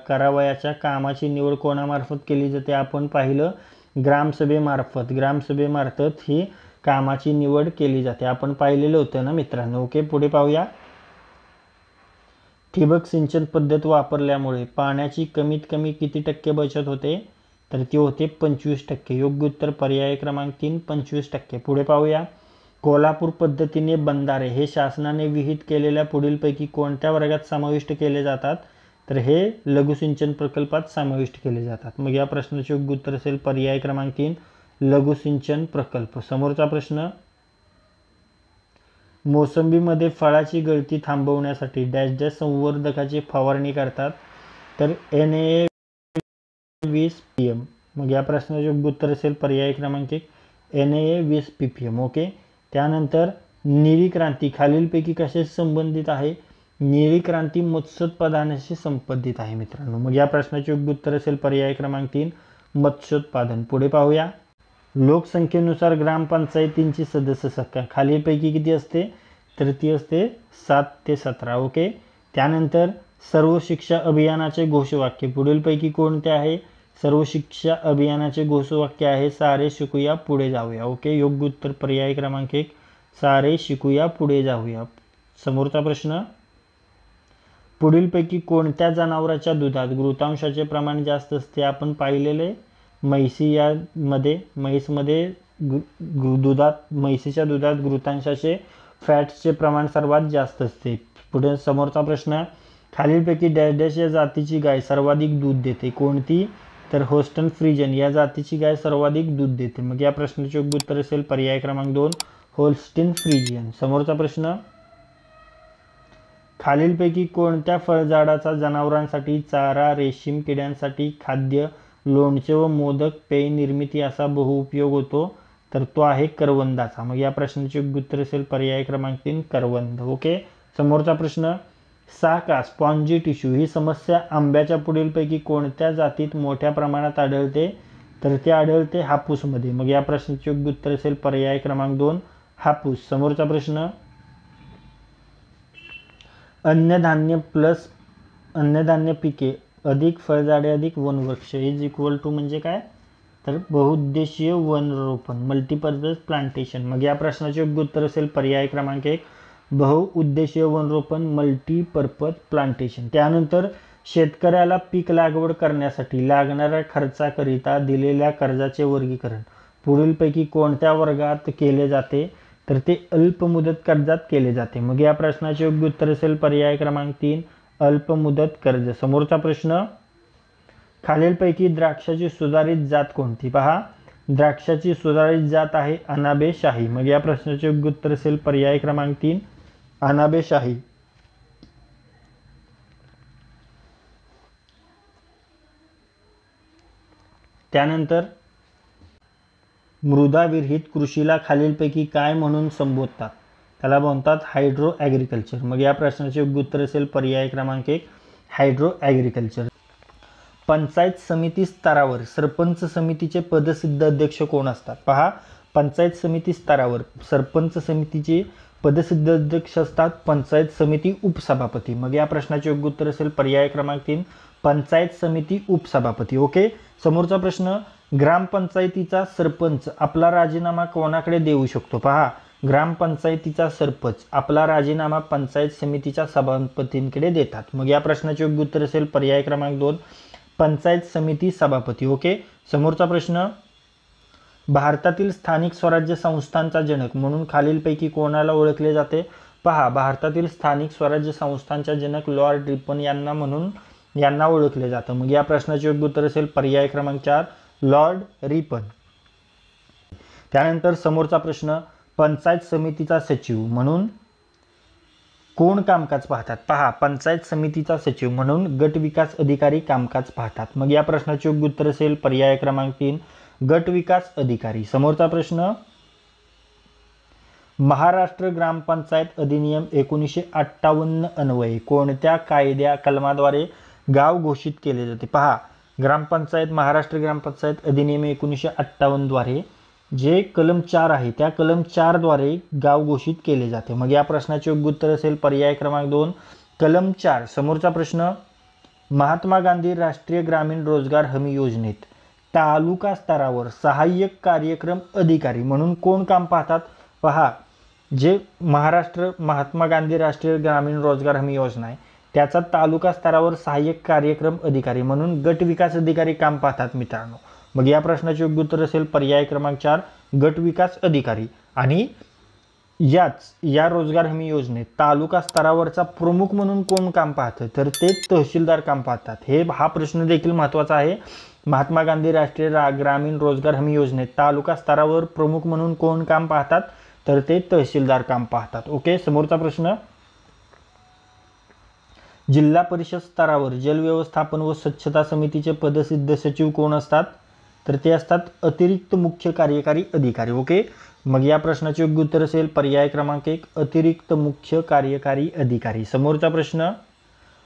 करावयाच्या कामाची निवड कोणामार्फत केली जाते? आपण पाहिलं ग्रामसभेमार्फत ही कामाची निवड केली जाते. आपण पाहिलेलं होतं ना मित्रांनो. ओके, पुढे पाहूया. ठिबक सिंचन पद्धत वापरल्यामुळे पाण्याची कमीत कमी किती टक्के बचत होते? तर ती होते 25%. योग्य उत्तर पर्याय क्रमांक 3 25%. पुढे पाहूया. कोल्हापूर पद्धतीने बंधारे हे शासनाने विहित केलेल्या पुढीलपैकी कोणत्या वर्गात समाविष्ट केले जातात? तर हे लघुसिंचन प्रकल्पात समाविष्ट केले जातात. मग या प्रश्नाचे योग्य उत्तर असेल पर्याय क्रमांक 3 लघुसिंचन प्रकल्प. समोरचा प्रश्न. मोसंबीमध्ये फळाची गळती थांबवण्यासाठी डॅश डॅश संवर्धकाची फवारणी करतात? तर NAA-20 PM. मग या प्रश्नाचे योग्य उत्तर असेल पर्याय क्रमांक 1 NAA-20 ppm. ओके, त्यानंतर निळी क्रांती खालीलपैकी कशाशी संबंधित आहे? निळी क्रांती मत्स्योत्पादनाशी संबंधित आहे मित्रांनो. मग या प्रश्नाचे योग्य उत्तर असेल पर्याय क्रमांक 3 मत्स्योत्पादन. पुढे पाहूया. लोकसंख्येनुसार ग्रामपंचायतींची सदस्य संख्या खालीलपैकी किती असते? तर ती असते 7 ते 17. ओके, त्यानंतर सर्व शिक्षा अभियानाचे घोषवाक्य पुढीलपैकी कोणते आहे? सर्व शिक्षा अभियानाचे घोषवाक्य आहे सारे शिकूया पुढे जाऊया. ओके, योग्य उत्तर पर्याय क्रमांक 1 सारे शिकूया पुढे जाऊया. समोरचा प्रश्न. पुढीलपैकी कोणत्या जनावराच्या दुधात घृतांशाचे प्रमाण जास्त असते? आपण पाहिलेले म्हैसमध्ये म्हैसीच्या दुधात घृतांशाचे फॅट्सचे प्रमाण सर्वात जास्त असते. पुढे समोरचा प्रश्न. खालीलपैकी डॅश डॅश या जातीची गाय सर्वाधिक दूध देते, कोणती? तर होस्टन फ्रिजन या जातीची गाय सर्वाधिक दूध देते. मग या प्रश्नाचे योग्य उत्तर असेल पर्याय क्रमांक 2 होल्स्टीन फ्रिजियन. समोरचा प्रश्न, खालीलपैकी कोणत्या फळझाडाचा जनावरांसाठी चारा, रेशीम किड्यांसाठी खाद्य, लोणचे व मोदक पेय निर्मिती असा बहुउपयोग होतो? तर तो आहे करवंदाचा. मग या प्रश्नाचे योग्य उत्तर असेल पर्याय क्रमांक 3 करवंद. ओके. समोरचा प्रश्न, साका स्पॉन्जी टिश्यू ही समस्या आंब्याच्या पुढीलपैकी कोणत्या जातीत मोठ्या प्रमाणात आढळते? तर ते आढळते हापूसमध्ये. मग या प्रश्नाचे योग्य उत्तर असेल पर्याय क्रमांक 2 हापूस. समोरचा प्रश्न, अन्नधान्य पिके अधिक फळझाडे अधिक वनवृक्ष इज इक्वल टू म्हणजे काय? तर बहुउद्देशीय वनरोपण मल्टीपर्पज प्लांटेशन. मग या प्रश्नाचे योग्य उत्तर असेल पर्याय क्रमांक 1 बहुउद्देशीय वनरोपण मल्टीपर्पज प्लांटेशन. त्यानंतर शेतकऱ्याला पीक लागवड करण्यासाठी लागणाऱ्या खर्चाकरिता दिलेल्या कर्जाचे वर्गीकरण पुढीलपैकी कोणत्या वर्गात केले जाते? तर ते अल्पमुदत कर्जात केले जाते. मग या प्रश्नाचे योग्य उत्तर असेल पर्याय क्रमांक 3 अल्पमुदत कर्ज. समोरचा प्रश्न, खालीलपैकी द्राक्षाची सुधारित जात कोणती? पहा, द्राक्षाची सुधारित जात आहे अनाबे शाही. मग या प्रश्नाचे योग्य उत्तर असेल पर्याय क्रमांक 3 अनाबे शाही. त्यानंतर मृदा विरहित कृषीला खालीलपैकी काय म्हणून संबोधतात? त्याला म्हणतात हायड्रो ॲग्रिकल्चर. मग या प्रश्नाचे योग्य उत्तर असेल पर्याय क्रमांक 1 हायड्रो ॲग्रिकल्चर. पंचायत समिती स्तरावर सरपंच समितीचे पदसिद्ध अध्यक्ष कोण असतात? पहा, पंचायत समिती स्तरावर सरपंच समितीचे पदसिद्ध अध्यक्ष असतात पंचायत समिती उपसभापती. मग या प्रश्नाचे योग्य उत्तर असेल पर्याय क्रमांक 3 पंचायत समिती उपसभापती. ओके. समोरचा प्रश्न, ग्रामपंचायतीचा सरपंच आपला राजीनामा कोणाकडे देऊ शकतो? पहा, ग्रामपंचायतीचा सरपंच आपला राजीनामा पंचायत समितीच्या सभापतींकडे देतात. मग या प्रश्नाचे योग्य उत्तर असेल पर्याय क्रमांक 2 पंचायत समिती सभापती. ओके. समोरचा प्रश्न, भारतातील स्थानिक स्वराज्य संस्थांचा जनक म्हणून खालीलपैकी कोणाला ओळखले जाते? पहा, भारतातील स्थानिक स्वराज्य संस्थांचा जनक लॉर्ड रिपन यांना ओळखले जातं. मग या प्रश्नाचे योग्य उत्तर असेल पर्याय क्रमांक 4 लॉर्ड रिपन. त्यानंतर समोरचा प्रश्न, पंचायत समितीचा सचिव म्हणून कोण कामकाज पाहतात? पहा, पंचायत समितीचा सचिव म्हणून गट विकास अधिकारी कामकाज पाहतात. मग या प्रश्नाचे योग्य उत्तर असेल पर्याय क्रमांक 3 गट विकास अधिकारी. समोरचा प्रश्न, महाराष्ट्र ग्रामपंचायत अधिनियम 1958 अन्वये कोणत्या कायद्या कलमाद्वारे गाव घोषित केले जाते? पहा, महाराष्ट्र ग्रामपंचायत अधिनियम 1958 द्वारे जे कलम 4 आहे त्या कलम 4 द्वारे गाव घोषित केले जाते. मग या प्रश्नाचे योग्य उत्तर असेल पर्याय क्रमांक 2 कलम 4. समोरचा प्रश्न, महात्मा गांधी राष्ट्रीय ग्रामीण रोजगार हमी योजनेत तालुका स्तरावर सहाय्यक कार्यक्रम अधिकारी म्हणून कोण काम पाहतात? पहा, जे महात्मा गांधी राष्ट्रीय ग्रामीण रोजगार हमी योजना आहे त्याचा तालुका स्तरावर सहाय्यक कार्यक्रम अधिकारी म्हणून गट विकास अधिकारी काम पाहतात मित्रांनो. मग या प्रश्नाचे योग्य उत्तर असेल पर्याय क्रमांक 4 गट विकास अधिकारी. आणि या रोजगार हमी योजनेत तालुका स्तरावरचा प्रमुख म्हणून कोण काम पाहतं? तर ते तहसीलदार काम पाहतात. हा प्रश्न देखील महत्त्वाचा आहे. महात्मा गांधी राष्ट्रीय ग्रामीण रोजगार हमी योजनेत तालुका स्तरावर प्रमुख म्हणून कोण काम पाहतात? तर ते तहसीलदार काम पाहतात. ओके. समोरचा प्रश्न, जिल्हा परिषद स्तरावर जल व्यवस्थापन व स्वच्छता समितीचे पदसिद्ध सचिव कोण असतात? तर ते असतात अतिरिक्त मुख्य कार्यकारी अधिकारी. ओके. मग या प्रश्नाचे योग्य उत्तर असेल पर्याय क्रमांक 1 अतिरिक्त मुख्य कार्यकारी अधिकारी. समोरचा प्रश्न,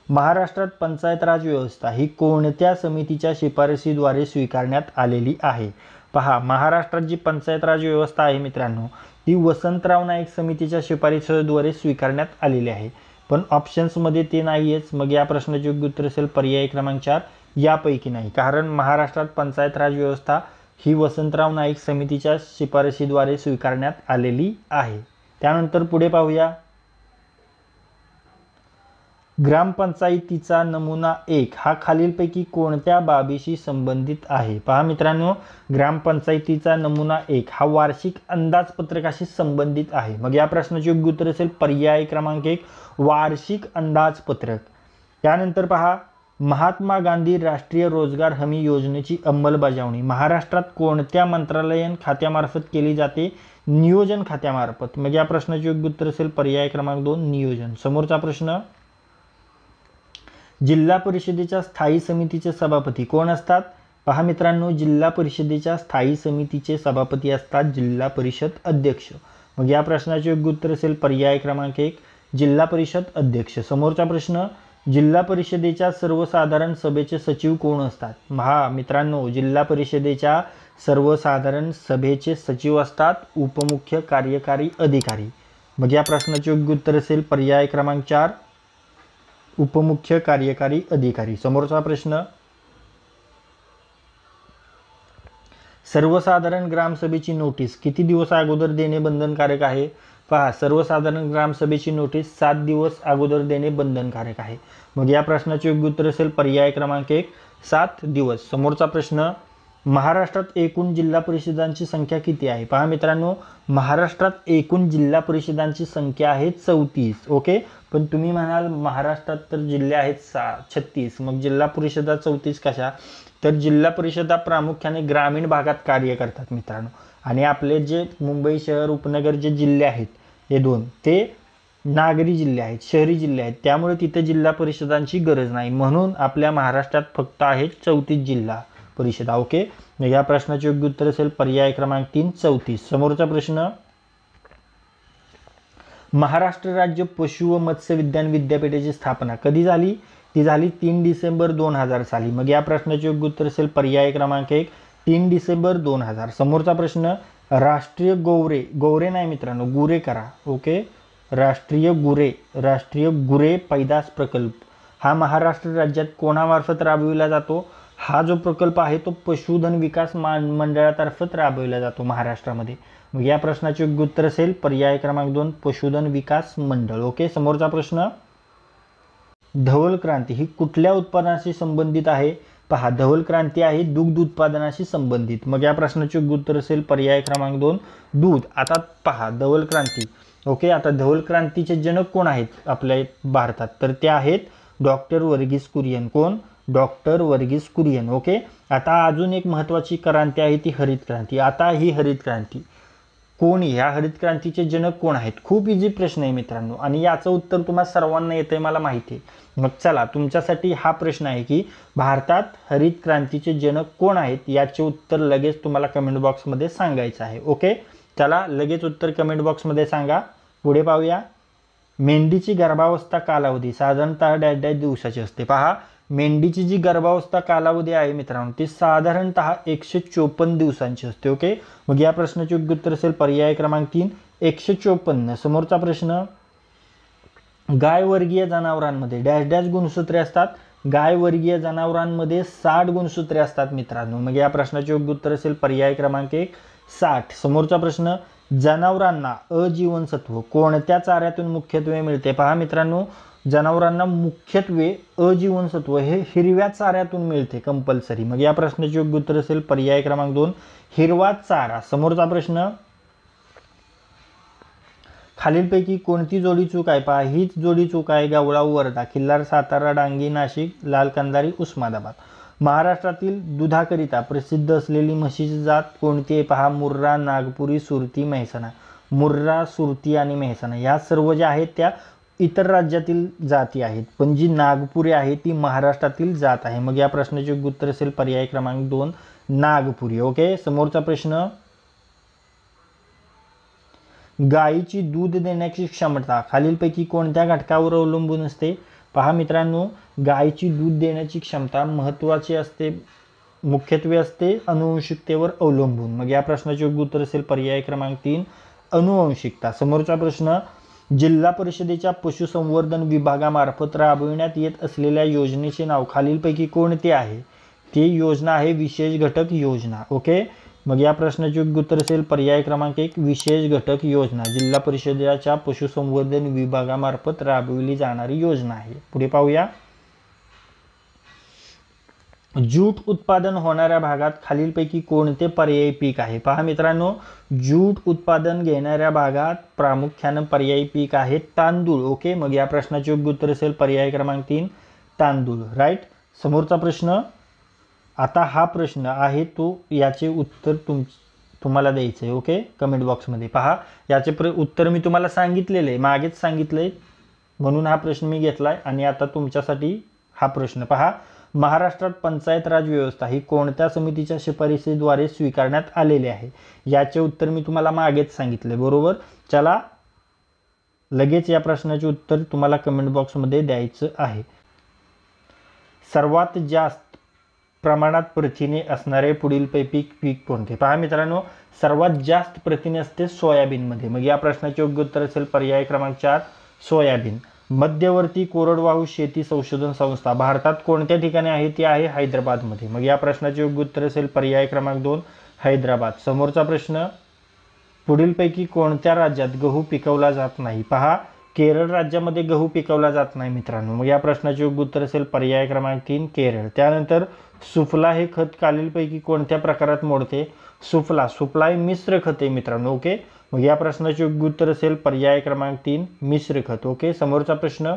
महाराष्ट्रात पंचायत राज व्यवस्था ही कोणत्या समितीच्या शिफारसीद्वारे स्वीकारण्यात आलेली आहे? पहा, महाराष्ट्रात जी पंचायत राज व्यवस्था आहे मित्रांनो ती वसंतराव नाईक समितीच्या शिफारसीद्वारे स्वीकारण्यात आलेली आहे. पण ऑप्शन्समध्ये ते नाहीयेच. मग या प्रश्नाचे योग्य उत्तर असेल पर्याय क्रमांक 4 यापैकी नाही. कारण महाराष्ट्रात पंचायत राज व्यवस्था ही वसंतराव नाईक समितीच्या शिफारसीद्वारे स्वीकारण्यात आलेली आहे. त्यानंतर पुढे पाहूया, ग्रामपंचायतीचा नमुना 1 हा खालीलपैकी कोणत्या बाबीशी संबंधित आहे? पहा मित्रांनो, ग्रामपंचायतीचा नमुना 1 हा वार्षिक अंदाजपत्रकाशी संबंधित आहे. मग या प्रश्नाचे योग्य उत्तर असेल पर्याय क्रमांक 1 वार्षिक अंदाजपत्रक. त्यानंतर पहा, महात्मा गांधी राष्ट्रीय रोजगार हमी योजनेची अंमलबजावणी महाराष्ट्रात कोणत्या मंत्रालयीन खात्यामार्फत केली जाते? नियोजन खात्यामार्फत. मग या प्रश्नाचे योग्य उत्तर असेल पर्याय क्रमांक 2 नियोजन. समोरचा प्रश्न, जिल्हा परिषदेच्या स्थायी समितीचे सभापती कोण असतात? पहा मित्रांनो, जिल्हा परिषदेच्या स्थायी समितीचे सभापती असतात जिल्हा परिषद अध्यक्ष. मग या प्रश्नाचे योग्य उत्तर असेल पर्याय क्रमांक 1 जिल्हा परिषद अध्यक्ष. समोरचा प्रश्न, जिल्हा परिषदेच्या सर्वसाधारण सभेचे सचिव कोण असतात? पहा मित्रांनो, जिल्हा परिषदेच्या सर्वसाधारण सभेचे सचिव असतात उपमुख्य कार्यकारी अधिकारी. मग या प्रश्नाचे योग्य उत्तर असेल पर्याय क्रमांक 4 उपमुख्य कार्यकारी अधिकारी. समोरचा प्रश्न, सर्वसाधारण ग्रामसभेची नोटीस किती दिवस अगोदर देणे बंधनकारक आहे? पहा, सर्वसाधारण ग्रामसभेची नोटीस 7 दिवस अगोदर देणे बंधनकारक आहे. मग या प्रश्नाचे योग्य उत्तर असेल पर्याय क्रमांक 1 7 दिवस. समोरचा प्रश्न, महाराष्ट्रात एकूण जिल्हा परिषदांची संख्या किती आहे? पहा मित्रांनो, महाराष्ट्रात एकूण जिल्हा परिषदांची संख्या आहे 34. ओके, पण तुम्ही म्हणाल महाराष्ट्रात तर जिल्हे आहेत 36, मग जिल्हा परिषदा 34 कशा? तर जिल्हा परिषदा प्रामुख्याने ग्रामीण भागात कार्य करतात मित्रांनो, आणि आपले जे मुंबई शहर उपनगर जे जिल्हे आहेत हे 2 ते नागरी जिल्हे आहेत, शहरी जिल्हे आहेत, त्यामुळे तिथे जिल्हा परिषदांची गरज नाही. म्हणून आपल्या महाराष्ट्रात फक्त आहेत 34 जिल्हा परिषदा. ओके, या प्रश्नाचे योग्य उत्तर असेल पर्याय क्रमांक 3 34. समोरचा प्रश्न, महाराष्ट्र राज्य पशु व मत्स्य विज्ञान विद्यापीठाची स्थापना कधी झाली? ती झाली 3 डिसेंबर 2000 साली. मग या प्रश्नाचे योग्य उत्तर असेल पर्याय क्रमांक 1 3 डिसेंबर 2000. समोरचा प्रश्न, राष्ट्रीय गौरे नाही मित्रांनो, गुरे करा. ओके, राष्ट्रीय गुरे पैदास प्रकल्प हा महाराष्ट्र राज्यात कोणामार्फत राबविला जातो? हा जो प्रकल्प आहे तो पशुधन विकास मंडळामार्फत राबविला जातो महाराष्ट्रामध्ये. मग या प्रश्नाचे योग्य उत्तर असेल पर्याय क्रमांक 2 पशुधन विकास मंडळ. ओके, समोरचा प्रश्न, धवल क्रांती ही कुठल्या उत्पादनाशी संबंधित आहे? पहा, धवल क्रांती आहे दुग्ध उत्पादनाशी संबंधित. मग या प्रश्नाचे योग्य उत्तर असेल पर्याय क्रमांक 2 दूध. आता पहा, धवल क्रांती. ओके, आता धवल क्रांतीचे जनक कोण आहेत आपल्या भारतात? तर ते आहेत डॉक्टर वर्गीस कुरियन. कोण? डॉक्टर वर्गीस कुरियन. ओके, आता अजून एक महत्त्वाची क्रांती आहे ती हरित क्रांती. आता ही हरित क्रांती कोणी, ह्या हरित क्रांतीचे जनक कोण आहेत? खूप इझी प्रश्न आहे मित्रांनो, आणि याचं उत्तर तुम्हाला सर्वांना येतंय मला माहिती आहे. मग चला, तुमच्यासाठी हा प्रश्न आहे की भारतात हरित क्रांतीचे जनक कोण आहेत? याचे उत्तर लगेच तुम्हाला कमेंट बॉक्समध्ये सांगायचं आहे. ओके, चला लगेच उत्तर कमेंट बॉक्समध्ये सांगा. पुढे पाहूया, मेंढीची गर्भावस्था कालावधी साधारणतः डॅश डॅश दिवसाची असते. पहा, मेंढीची जी गर्भावस्था कालावधी आहे मित्रांनो ती साधारणतः 154 दिवसांची असते. ओके, मग या प्रश्नाचे योग्य उत्तर असेल पर्याय क्रमांक 3 154. समोरचा प्रश्न, गाय वर्गीय जनावरांमध्ये डॅश डॅश गुणसूत्रे असतात? गाय वर्गीय जनावरांमध्ये 60 गुणसूत्रे असतात मित्रांनो. मग या प्रश्नाचे योग्य उत्तर असेल पर्याय क्रमांक 1 60. समोरचा प्रश्न, जनावरांना अजीवनसत्व कोणत्या चाऱ्यातून मुख्यत्वे मिळते? पहा मित्रांनो, जनावरांना मुख्यत्वे अजीवनसत्व हे हिरव्या चाऱ्यातून मिळते कंपल्सरी. मग या प्रश्नाचे योग्य उत्तर असेल पर्याय क्रमांक 2 हिरवा चारा. समोरचा प्रश्न, खालीलपैकी कोणती जोडी चूक आहे? पहा, हीच जोडी चूक आहे गवळा वर्धा, खिल्लार सातारा, डांगी नाशिक, लाल कंदारी उस्मानाबाद. महाराष्ट्रातील दुधाकरिता प्रसिद्ध असलेली म्हशीची जात कोणती आहे? पहा, मुर्रा, नागपुरी, सुरती, मेहसाणा. मुर्रा, सुरती आणि मेहसाणा ह्या सर्व ज्या आहेत त्या इतर राज्यातील जाती आहेत, पण जी नागपुरी आहे ती महाराष्ट्रातील जात आहे. मग या प्रश्नाचे उत्तर असेल पर्याय क्रमांक 2 नागपुरी. ओके, समोरचा प्रश्न, गायीची दूध देण्याची क्षमता खालीलपैकी कोणत्या घटकावर अवलंबून असते? पहा मित्रांनो, गायीची दूध देण्याची क्षमता महत्त्वाची असते, मुख्यत्वे असते अनुवंशिकतेवर अवलंबून. मग या प्रश्नाचे उत्तर असेल पर्याय क्रमांक 3 अनुवंशिकता. समोरचा प्रश्न, जिल्हा परिषदेच्या पशुसंवर्धन विभागामार्फत राबविण्यात येत असलेल्या योजनेचे नाव खालीलपैकी कोणते आहे? ती योजना आहे विशेष घटक योजना. ओके, मग या प्रश्नाचे उत्तर असेल पर्याय क्रमांक 1 विशेष घटक योजना. जिल्हा परिषदेच्या पशुसंवर्धन विभागामार्फत राबविली जाणारी योजना आहे. पुढे पाहूया, जूट उत्पादन होणाऱ्या भागात खालीलपैकी कोणते पर्यायी पीक आहे? पहा मित्रांनो, जूट उत्पादन घेणाऱ्या भागात प्रामुख्याने पर्यायी पीक आहे तांदूळ. ओके, मग या प्रश्नाचे उत्तर असेल पर्याय क्रमांक 3 तांदूळ, राईट. समोरचा प्रश्न, आता हा प्रश्न आहे तो याचे उत्तर तुम्हाला द्यायचं आहे. ओके, कमेंट बॉक्समध्ये पहा. याचे उत्तर मी तुम्हाला सांगितलेलं आहे, मागेच सांगितलं आहे, म्हणून हा प्रश्न मी घेतला आहे. आणि आता तुमच्यासाठी हा प्रश्न पहा. महाराष्ट्रात पंचायत राज व्यवस्था ही कोणत्या समितीच्या शिफारसीद्वारे स्वीकारण्यात आलेली आहे? याचे उत्तर मी तुम्हाला मागेच सांगितले, बरोबर. चला, लगेच या प्रश्नाचे उत्तर तुम्हाला कमेंट बॉक्समध्ये द्यायचं आहे. सर्वात जास्त प्रमाणात प्रथिने असणारे पुढीलपैकी पीक कोणते? पहा मित्रांनो, सर्वात जास्त प्रथिने असते सोयाबीनमध्ये. मग या प्रश्नाचे योग्य उत्तर असेल पर्याय क्रमांक 4 सोयाबीन. मध्यवर्ती कोरडवाहू शेती संशोधन संस्था भारतात कोणत्या ठिकाणी आहे? ती आहे हैदराबादमध्ये. मग या प्रश्नाचे योग्य उत्तर असेल पर्याय क्रमांक 2 हैदराबाद. समोरचा प्रश्न, पुढीलपैकी कोणत्या राज्यात गहू पिकवला जात नाही? पहा, केरळ राज्यामध्ये गहू पिकवला जात नाही मित्रांनो. मग या प्रश्नाचे योग्य उत्तर असेल पर्याय क्रमांक 3 केरळ. त्यानंतर सुफला हे खत खालीलपैकी कोणत्या प्रकारात मोडते? सुफला हे मिश्र खत आहे मित्रांनो. ओके, मग या प्रश्नाचे योग्य उत्तर असेल पर्याय क्रमांक 3 मिश्र खत. ओके, समोरचा प्रश्न,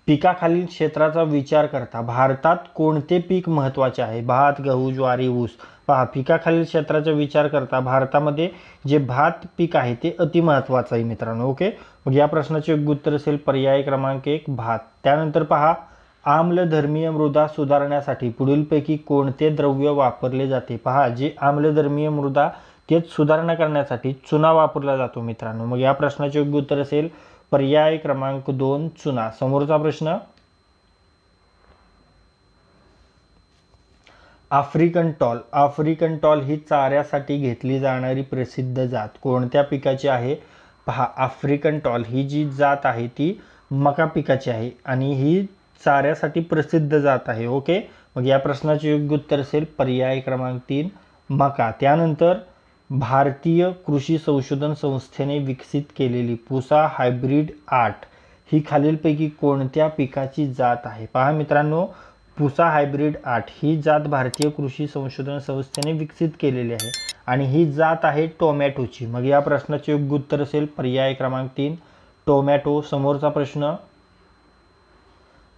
पिकाखालील क्षेत्राचा विचार करता भारतात कोणते पीक महत्त्वाचे आहे? भात, गहू, ज्वारी, ऊस. पहा, पिकाखालील क्षेत्राचा विचार करता भारतामध्ये जे भात पीक आहे ते अतिमहत्त्वाचं आहे मित्रांनो. ओके, मग या प्रश्नाचे योग्य उत्तर असेल पर्याय क्रमांक 1 भात. त्यानंतर पहा, आम्लधर्मीय मृदा सुधारण्यासाठी पुढीलपैकी कोणते द्रव्य वापरले जाते? पहा, जे आम्लधर्मीय मृदा तेच सुधारणा करण्यासाठी चुना वापरला जातो मित्रांनो. मग या प्रश्नाचे योग्य उत्तर असेल पर्याय क्रमांक 2 चुना. समोरचा प्रश्न, आफ्रिकन टॉल ही चाऱ्यासाठी घेतली जाणारी प्रसिद्ध जात कोणत्या पिकाची आहे? पहा, आफ्रिकन टॉल ही जी जात आहे ती मका पिकाची आहे आणि ही चाऱ्यासाठी प्रसिद्ध जात आहे. ओके, मग या प्रश्नाचे योग्य उत्तर असेल पर्याय क्रमांक 3 मका. त्यानंतर भारतीय कृषी संशोधन संस्थेने विकसित केलेली पुसा हायब्रिड 8 ही खालीलपैकी कोणत्या पिकाची जात आहे? पहा मित्रांनो, पुसा हायब्रिड 8 ही जात भारतीय कृषी संशोधन संस्थेने विकसित केलेली आहे आणि ही जात आहे टोमॅटोची. मग या प्रश्नाचे योग्य उत्तर असेल पर्याय क्रमांक 3 टोमॅटो. समोरचा प्रश्न,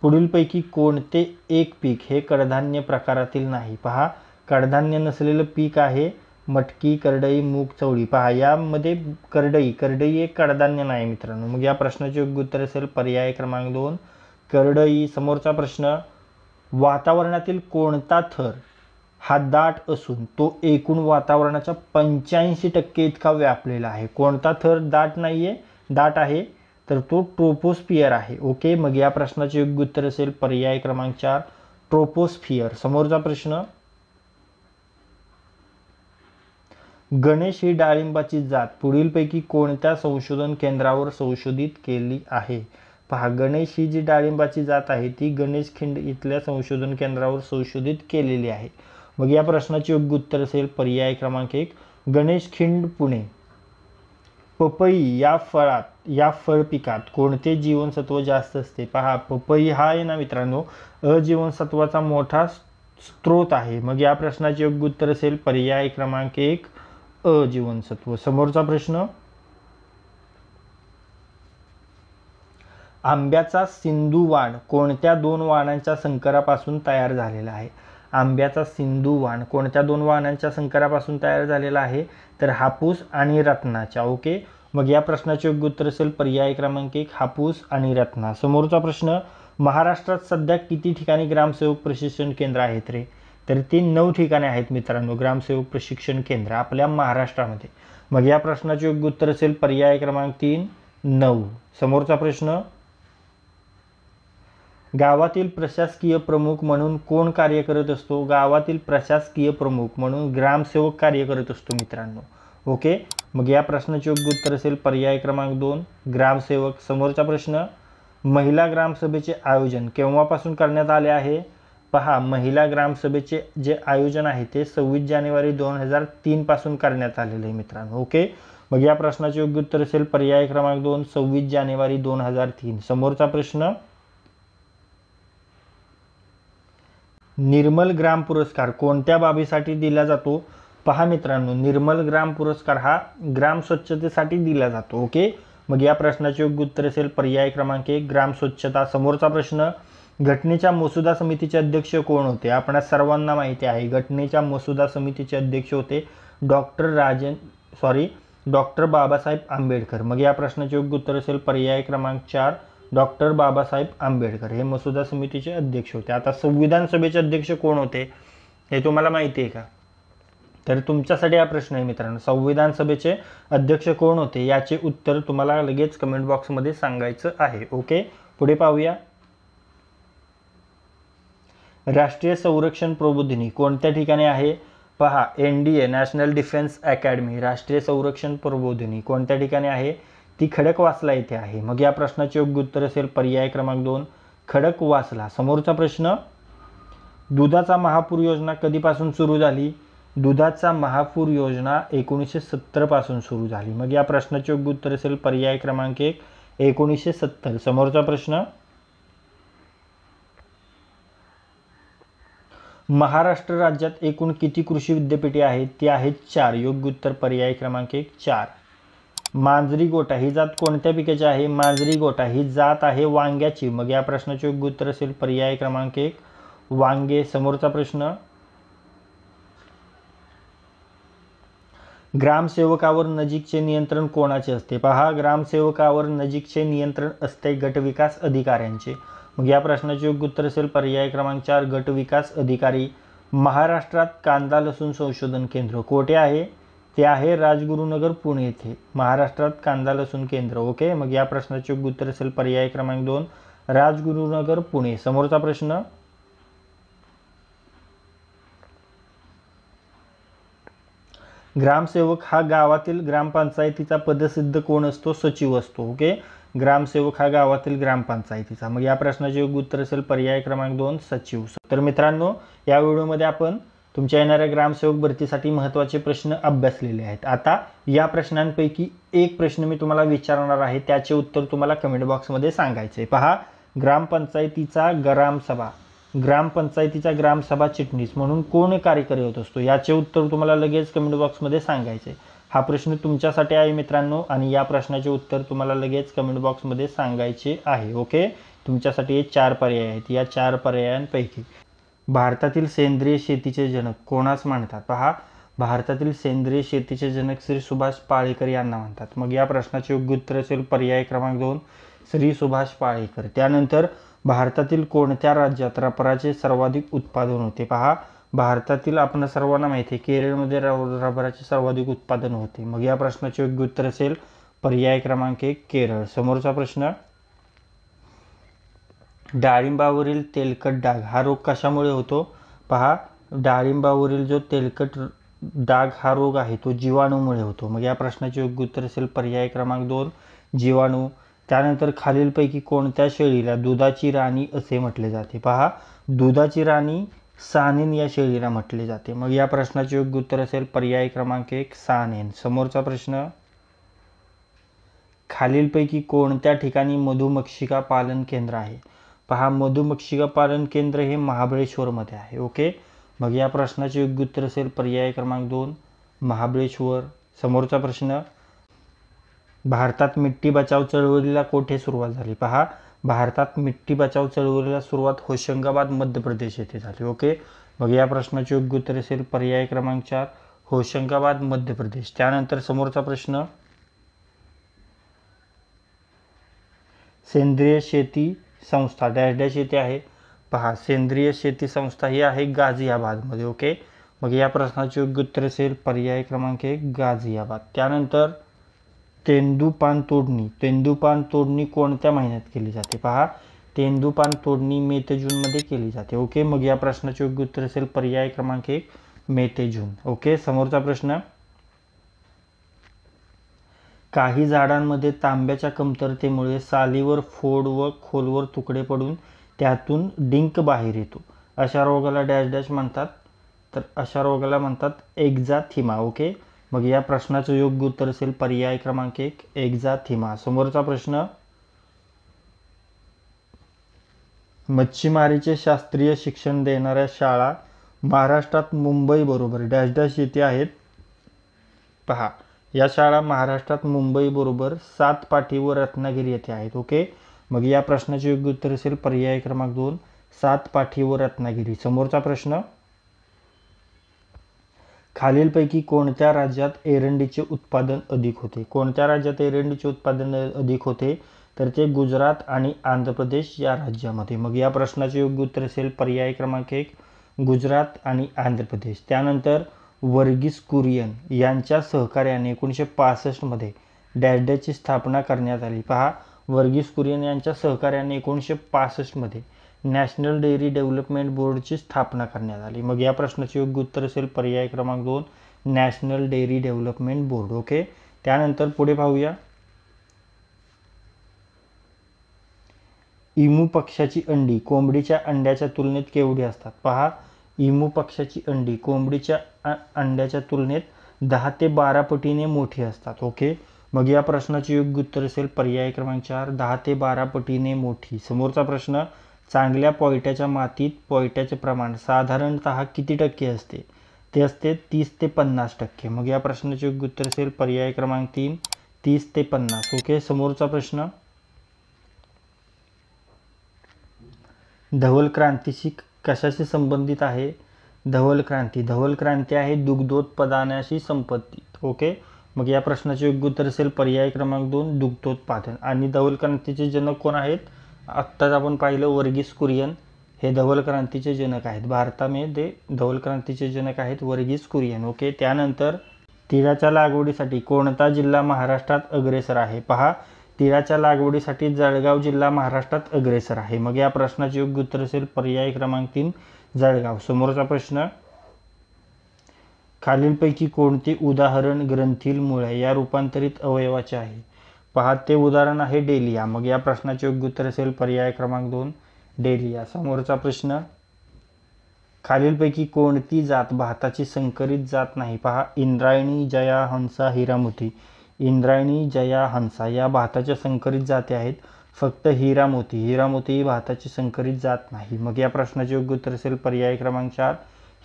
पुढीलपैकी कोणते एक पीक हे कडधान्य प्रकारातील नाही? पहा, कडधान्य नसलेलं पीक आहे मटकी, करडई, मूग, चवळी. पहा, यामध्ये करडई एक कडधान्य नाही मित्रांनो. मग या प्रश्नाचे योग्य उत्तर असेल पर्याय क्रमांक 2 करडई. समोरचा प्रश्न, वातावरणातील कोणता थर हा दाट असून तो एकूण वातावरणाच्या 85% इतका व्यापलेला आहे? कोणता थर दाट नाहीये, दाट आहे? तर तो ट्रोपोस्फियर आहे. ओके, मग या प्रश्नाचे योग्य उत्तर असेल पर्याय क्रमांक 4 ट्रोपोस्फियर. समोरचा प्रश्न, गणेश ही डाळिंबाची जात पुढीलपैकी कोणत्या संशोधन केंद्रावर संशोधित केली आहे? पहा, गणेश ही जी डाळिंबाची जात आहे ती गणेशखिंड इथल्या संशोधन केंद्रावर संशोधित केलेली आहे. मग या प्रश्नाचे योग्य उत्तर असेल पर्याय क्रमांक 1 गणेशखिंड पुणे. पपई या फळ पिकात कोणते जीवनसत्व जास्त असते? पहा, पपई हा आहे ना मित्रांनो अजीवनसत्वाचा मोठा स्रोत आहे. मग या प्रश्नाचे योग्य उत्तर असेल पर्याय क्रमांक 1 अजीवनसत्व. समोरचा प्रश्न, आंब्याचा सिंधू वाण कोणत्या 2 वाणांच्या संकरापासून तयार झालेला आहे? आंब्याचा सिंधू वाण कोणत्या 2 वाणांच्या संकरापासून तयार झालेला आहे? तर हापूस आणि रत्नाच्या. ओके, मग या प्रश्नाचे योग्य उत्तर असेल पर्याय क्रमांक 1 हापूस आणि रत्ना. समोरचा प्रश्न, महाराष्ट्रात सध्या किती ठिकाणी ग्रामसेवक प्रशिक्षण केंद्र आहेत रे? तर ते 9 ठिकाणी आहेत मित्रांनो ग्रामसेवक प्रशिक्षण केंद्र आपल्या महाराष्ट्रामध्ये. मग या प्रश्नाचे योग्य उत्तर असेल पर्याय क्रमांक 3 9. समोरचा प्रश्न, गावातील प्रशासकीय प्रमुख म्हणून कोण कार्य करत असतो? गावातील प्रशासकीय प्रमुख म्हणून ग्रामसेवक कार्य करत असतो मित्रांनो. ओके, मग या प्रश्नाचे योग्य उत्तर असेल पर्याय क्रमांक 2 ग्रामसेवक. समोरचा प्रश्न, महिला ग्रामसभेचे आयोजन केव्हापासून करण्यात आले आहे? पहा, महिला ग्रामसभेचे जे आयोजन आहे ते 26 जानेवारी 2003 पासून करण्यात आलेले आहे मित्रांनो. ओके, मग या प्रश्नाचे योग्य उत्तर असेल पर्याय क्रमांक 2 26 जानेवारी 2003. समोरचा प्रश्न, निर्मल ग्राम पुरस्कार कोणत्या बाबीसाठी दिला जातो? पहा मित्रांनो, निर्मल ग्राम पुरस्कार हा ग्राम स्वच्छतेसाठी दिला जातो. ओके, मग या प्रश्नाचे योग्य उत्तर असेल पर्याय क्रमांक 1 ग्राम स्वच्छता. समोरचा प्रश्न, घटनेच्या मसुदा समितीचे अध्यक्ष कोण होते? आपणा सर्वांना माहिती आहे घटनेच्या मसुदा समितीचे अध्यक्ष होते डॉक्टर बाबासाहेब आंबेडकर. मग या प्रश्नाचे योग्य उत्तर असेल पर्याय क्रमांक 4 डॉक्टर बाबासाहेब आंबेडकर हे मसुदा समितीचे अध्यक्ष होते. आता संविधान सभेचे अध्यक्ष कोण होते हे तुम्हाला माहिती आहे का? तर तुमच्यासाठी हा प्रश्न आहे मित्रांनो, संविधान सभेचे अध्यक्ष कोण होते याचे उत्तर तुम्हाला लगेच कमेंट बॉक्समध्ये सांगायचं आहे. ओके, पुढे पाहूया. राष्ट्रीय संरक्षण प्रबोधिनी कोणत्या ठिकाणी आहे? पहा, NDA नॅशनल डिफेन्स अकॅडमी राष्ट्रीय संरक्षण प्रबोधिनी कोणत्या ठिकाणी आहे? ती खडकवासला येथे आहे. मग या प्रश्नाचे योग्य उत्तर असेल पर्याय क्रमांक 2 खडकवासला. समोरचा प्रश्न, दुधाचा महापूर योजना कधीपासून सुरू झाली? दुधाचा महापूर योजना 1970 पासून सुरू झाली. मग या प्रश्नाचे योग्य उत्तर असेल पर्याय क्रमांक 1 1970. समोरचा प्रश्न, महाराष्ट्र राज्यात एकूण किती कृषी विद्यापीठे आहेत? ती आहेत 4. योग्य उत्तर पर्याय क्रमांक 1 4. मांजरी गोटा ही जात कोणत्या पिकाची आहे? मांजरी गोटा ही जात आहे वांग्याची. मग या प्रश्नाचे योग्य उत्तर असेल पर्याय क्रमांक 1 वांगे. समोरचा प्रश्न, ग्रामसेवकावर नजीकचे नियंत्रण कोणाचे असते? पहा, ग्रामसेवकावर नजीकचे नियंत्रण असते गटविकास अधिकाऱ्यांचे. मग या प्रश्नाचे योग्य उत्तर असेल पर्याय क्रमांक 4 गटविकास अधिकारी. महाराष्ट्रात कांदा लसूण संशोधन केंद्र कोठे आहे? ते आहे राजगुरुनगर पुणे येथे महाराष्ट्रात कांदा लसूण केंद्र. ओके, मग या प्रश्नाचे योग्य उत्तर असेल पर्याय क्रमांक 2 राजगुरुनगर पुणे. समोरचा प्रश्न, ग्रामसेवक हा गावातील ग्रामपंचायतीचा पदसिद्ध कोण असतो? सचिव असतो. ओके, ग्रामसेवक हा गावातील ग्रामपंचायतीचा. मग या प्रश्नाचे योग्य उत्तर असेल पर्याय क्रमांक 2 सचिव. तर मित्रांनो, या व्हिडिओमध्ये आपण तुमच्या येणाऱ्या ग्रामसेवक भरतीसाठी महत्त्वाचे प्रश्न अभ्यासलेले आहेत. आता या प्रश्नांपैकी एक प्रश्न मी तुम्हाला विचारणार आहे, त्याचे उत्तर तुम्हाला कमेंट बॉक्समध्ये सांगायचे. पहा, ग्रामपंचायतीचा ग्रामसभा चिटणीस म्हणून कोण कार्य करत असतो? याचे उत्तर तुम्हाला लगेच कमेंट बॉक्समध्ये सांगायचे. हा प्रश्न तुमच्यासाठी आहे मित्रांनो, आणि या प्रश्नाचे उत्तर तुम्हाला लगेच कमेंट बॉक्समध्ये सांगायचे आहे. ओके, तुमच्यासाठी हे 4 पर्याय आहेत. या 4 पर्यायांपैकी भारतातील सेंद्रिय शेतीचे जनक कोणास म्हणतात? पहा, भारतातील सेंद्रिय शेतीचे जनक श्री सुभाष पाळेकर यांना म्हणतात. मग या प्रश्नाचे योग्य उत्तर असेल पर्याय क्रमांक 2 श्री सुभाष पाळेकर. त्यानंतर भारतातील कोणत्या राज्यात रबराचे सर्वाधिक उत्पादन होते? पहा, भारतातील आपण सर्वांना माहिती आहे केरळमध्ये रबराचे सर्वाधिक उत्पादन होते. मग या प्रश्नाचे योग्य उत्तर असेल पर्याय क्रमांक 1 केरळ. समोरचा प्रश्न, डाळिंबावरील तेलकट डाग हा रोग कशामुळे होतो? पहा, डाळिंबावरील जो तेलकट डाग हा रोग आहे तो जीवाणूमुळे होतो. मग या प्रश्नाचे योग्य उत्तर असेल पर्याय क्रमांक 2 जीवाणू. त्यानंतर खालीलपैकी कोणत्या शेळीला दुधाची राणी असे म्हटले जाते? पहा, दुधाची राणी सानेन या शेळीला म्हटले जाते. मग या प्रश्नाचे योग्य उत्तर असेल पर्याय क्रमांक 1 सानेन. समोरचा प्रश्न, खालीलपैकी कोणत्या ठिकाणी मधुमक्षिका पालन केंद्र आहे? पहा, मधुमक्षिका पालन केंद्र हे महाबळेश्वरमध्ये आहे. ओके, मग या प्रश्नाचे योग्य उत्तर असेल पर्याय क्रमांक 2 महाबळेश्वर. समोरचा प्रश्न, भारतात मिट्टी बचाव चळवळीला कोठे सुरुवात झाली? पहा, भारतात मिट्टी बचाव चळवळीला सुरुवात होशंगाबाद मध्य प्रदेश येथे झाली. ओके, मग या प्रश्नाचे योग्य उत्तर असेल पर्याय क्रमांक 4 होशंगाबाद मध्य प्रदेश. त्यानंतर समोरचा प्रश्न, सेंद्रिय शेती संस्था डॅश डॅश येथे आहे. पहा, सेंद्रिय शेती संस्था ही आहे गाझियाबादमध्ये. ओके, मग या प्रश्नाचे योग्य उत्तर असेल पर्याय क्रमांक 1 गाझियाबाद. त्यानंतर तेंदूपान तोडणी कोणत्या महिन्यात केली जाते? पहा, तेंदूपान तोडणी मे ते जूनमध्ये केली जाते. ओके, मग या प्रश्नाचे योग्य उत्तर असेल पर्याय क्रमांक 1 मे ते जून. ओके, समोरचा प्रश्न, काही झाडांमध्ये तांब्याच्या कमतरतेमुळे सालीवर फोड व खोलवर तुकडे पडून त्यातून डिंक बाहेर येतो. अशा रोगाला डॅश डॅश म्हणतात? तर अशा रोगाला म्हणतात एक्झाथिमा. ओके, मग या प्रश्नाचं योग्य उत्तर असेल पर्याय क्रमांक 1 एक्झाथिमा. समोरचा प्रश्न, मच्छीमारीचे शास्त्रीय शिक्षण देणाऱ्या शाळा महाराष्ट्रात मुंबई बरोबर डॅश डॅश येथे आहेत. पहा, या शाळा महाराष्ट्रात मुंबई बरोबर 7 पाटी व रत्नागिरी येथे आहेत. ओके, मग या प्रश्नाचे योग्य उत्तर असेल पर्याय क्रमांक 2, 7 पाटी व रत्नागिरी. समोरचा प्रश्न, खालीलपैकी कोणत्या राज्यात एरंडीचे उत्पादन अधिक होते? कोणत्या राज्यात एरंडीचे उत्पादन अधिक होते? तर ते गुजरात आणि आंध्र प्रदेश या राज्यामध्ये. मग या प्रश्नाचे योग्य उत्तर असेल पर्याय क्रमांक 1, गुजरात आणि आंध्र प्रदेश. त्यानंतर वर्गीस कुरियन यांच्या सहकार्याने 1965 मध्ये डॅश डॅशची स्थापना करण्यात आली. पहा, वर्गीस कुरियन यांच्या सहकार्याने 1965 मध्ये नॅशनल डेअरी डेव्हलपमेंट बोर्डची स्थापना करण्यात आली. मग या प्रश्नाचे योग्य उत्तर असेल पर्याय क्रमांक 2, national dairy development board. Okay, त्यानंतर पुढे पाहूया. इमू पक्षाची अंडी कोंबडीच्या अंड्याच्या तुलनेत केवढी असतात? पहा, इमू पक्षाची अंडी कोंबडीच्या अंड्याच्या तुलनेत 10 ते 12 पटीने मोठी असतात. ओके, मग या प्रश्नाचे योग्य उत्तर असेल पर्याय क्रमांक 4, 10 ते 12 पटीने मोठी. समोरचा प्रश्न, चांगल्या पोयट्याच्या मातीत पोयट्याचे प्रमाण साधारणतः किती टक्के असते? ते असते 30 ते 50%. मग या प्रश्नाचे योग्य उत्तर असेल पर्याय क्रमांक 3, 30 ते 50. ओके, समोरचा प्रश्न, धवल क्रांतीशी कशाशी संबंधित आहे? धवल क्रांती आहे दुग्धोत्पादनाशी संबंधित. ओके, मग या प्रश्नाचे योग्य उत्तर असेल पर्याय क्रमांक 2, दुग्धोत्पादन. आणि धवल क्रांतीचे जनक कोण आहेत? आत्ताच आपण पाहिलं वर्गीस कुरियन हे धवल क्रांतीचे जनक आहेत. भारतामध्ये धवल क्रांतीचे जनक आहेत वर्गीस कुरियन. ओके, त्यानंतर तिळाच्या लागवडीसाठी कोणता जिल्हा महाराष्ट्रात अग्रेसर आहे? पहा, तिळाच्या लागवडीसाठी जळगाव जिल्हा महाराष्ट्रात अग्रेसर आहे. मग या प्रश्नाचे योग्य उत्तर असेल पर्याय क्रमांक 3, जळगाव. समोरचा प्रश्न, खालीलपैकी कोणते उदाहरण ग्रंथील मुळे या रूपांतरित अवयवाचे आहे? पहा, ते उदाहरण आहे डेलिया. मग या प्रश्नाचे योग्य उत्तर असेल पर्याय क्रमांक 2, डेलिया. समोरचा प्रश्न, खालीलपैकी कोणती जात भाताची संकरित जात नाही? पहा, इंद्रायणी, जया, हंसा, हिरामोती. इंद्रायणी, जया, हंसा या भाताच्या संकरित जाती आहेत. फक्त हिरामोती ही भाताची संकरित जात नाही. मग या प्रश्नाचे योग्य उत्तर असेल पर्याय क्रमांक 4,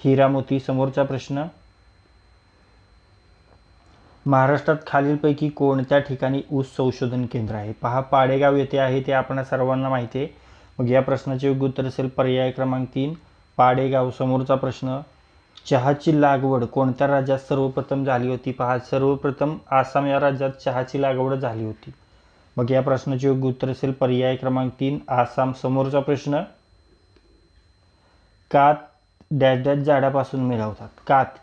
हिरामोती. समोरचा प्रश्न, महाराष्ट्रात खालीलपैकी कोणत्या ठिकाणी ऊस संशोधन केंद्र आहे? पहा, पाडेगाव येथे आहे, ते आपल्या सर्वांना माहिती आहे. मग या प्रश्नाचे योग्य उत्तर असेल पर्याय क्रमांक 3, पाडेगाव. समोरचा प्रश्न, चहाची लागवड कोणत्या राज्यात सर्वप्रथम झाली होती? पहा, सर्वप्रथम आसाम या राज्यात चहाची लागवड झाली होती. मग या प्रश्नाचे योग्य उत्तर असेल पर्याय क्रमांक 3, आसाम. समोरचा प्रश्न, कात डॅश डॅश झाडापासून मिळवतात?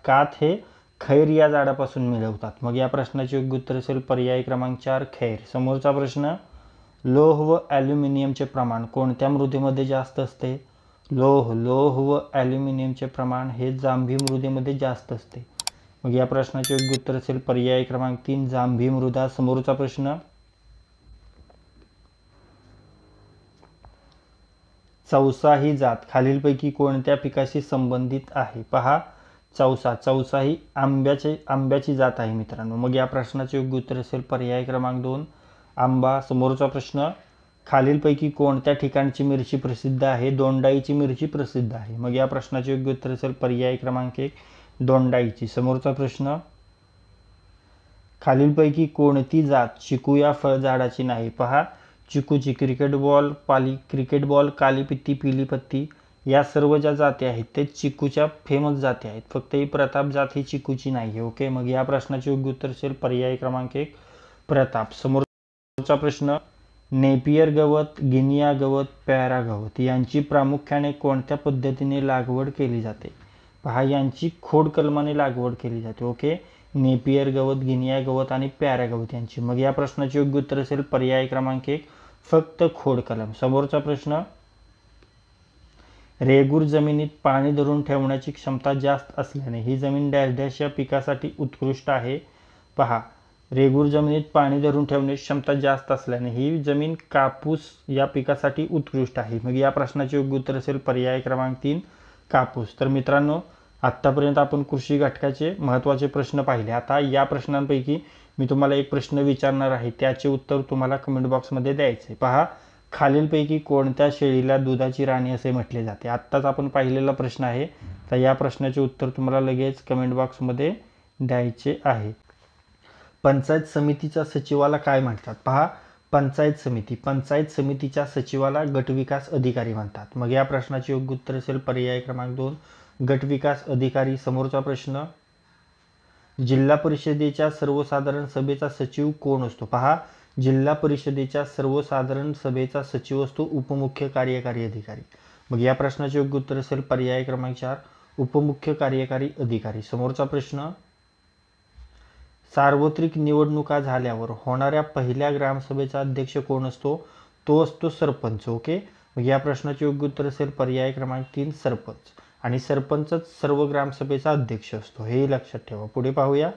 कात हे खैर या झाडापासून मिळवतात. मग या प्रश्नाचे योग्य उत्तर असेल पर्याय क्रमांक 4, खैर. समोरचा प्रश्न, लोह व ॲल्युमिनियमचे प्रमाण कोणत्या मृदेमध्ये जास्त असते? लोह व ॲल्युमिनियमचे प्रमाण हे जांभी मृदेमध्ये जास्त असते. मग या प्रश्नाचे योग्य उत्तर असेल पर्याय क्रमांक 3, जांभी मृदा. समोरचा प्रश्न, चौसा ही जात खालीलपैकी कोणत्या पिकाशी संबंधित आहे? पहा, चौसा ही आंब्याची जात आहे मित्रांनो. मग या प्रश्नाचे योग्य उत्तर असेल पर्याय क्रमांक 2, आंबा. समोरचा प्रश्न, खालीलपैकी कोणत्या ठिकाणची मिरची प्रसिद्ध आहे? दोंडाईची मिरची प्रसिद्ध आहे. मग या प्रश्नाचे योग्य उत्तर असेल पर्याय क्रमांक 1, दोंडाईची. समोरचा प्रश्न, खालीलपैकी कोणती जात चिकू या फळझाडाची नाही? पहा, चिकूची क्रिकेट बॉल, काली पित्ती, पिली पत्ती या सर्व ज्या जाती आहेत ते चिकूच्या फेमस जाती आहेत. फक्त ही प्रताप जात ही चिकूची नाही. ओके, मग या प्रश्नाचे योग्य उत्तर असेल पर्याय क्रमांक 1, प्रताप. समोरचा प्रश्न, नेपियर गवत, गिनिया गवत, पॅरा गवत यांची प्रामुख्याने कोणत्या पद्धतीने लागवड केली जाते? पहा, यांची खोड कलमाने लागवड केली जाते. ओके, नेपियर गवत, गिनिया गवत आणि पॅरा गवत यांची. मग या प्रश्नाचे योग्य उत्तर असेल पर्याय क्रमांक 1, फक्त खोड कलम. समोरचा प्रश्न, रेगूर जमिनीत पाणी धरून ठेवण्याची क्षमता जास्त असल्याने ही जमीन डॅश डॅश या पिकासाठी उत्कृष्ट आहे. पहा, रेगूर जमिनीत पाणी धरून ठेवण्याची क्षमता जास्त असल्याने ही जमीन कापूस या पिकासाठी उत्कृष्ट आहे. मग या प्रश्नाचे योग्य उत्तर असेल पर्याय क्रमांक 3, कापूस. तर मित्रांनो, आत्तापर्यंत आपण कृषी घटकाचे महत्त्वाचे प्रश्न पाहिले. आता या प्रश्नांपैकी मी तुम्हाला एक प्रश्न विचारणार आहे, त्याचे उत्तर तुम्हाला कमेंट बॉक्समध्ये द्यायचे. पहा, खालीलपैकी कोणत्या शेळीला दुधाची राणी असे म्हटले जाते? आत्ताच आपण पाहिलेला प्रश्न आहे, तर या प्रश्नाचे उत्तर तुम्हाला लगेच कमेंट बॉक्समध्ये द्यायचे आहे. पंचायत समितीच्या सचिवाला काय म्हणतात? पहा, पंचायत समितीच्या सचिवाला गटविकास अधिकारी म्हणतात. मग या प्रश्नाचे योग्य उत्तर असेल पर्याय क्रमांक 2, गटविकास अधिकारी. समोरचा प्रश्न, जिल्हा परिषदेच्या सर्वसाधारण सभेचा सचिव कोण असतो? पहा, जिल्हा परिषदेच्या सर्वसाधारण सभेचा सचिव असतो उपमुख्य कार्यकारी अधिकारी. मग या प्रश्नाचे योग्य उत्तर असेल पर्याय क्रमांक 4, उपमुख्य कार्यकारी अधिकारी. समोरचा प्रश्न, सार्वत्रिक निवडणुका झाल्यावर होणाऱ्या पहिल्या ग्रामसभेचा अध्यक्ष कोण असतो? तो असतो सरपंच. ओके, मग या प्रश्नाचे योग्य उत्तर असेल पर्याय क्रमांक 3, सरपंच. आणि सरपंचच सर्व ग्रामसभेचा अध्यक्ष असतो, हे लक्षात ठेवा. पुढे पाहूया.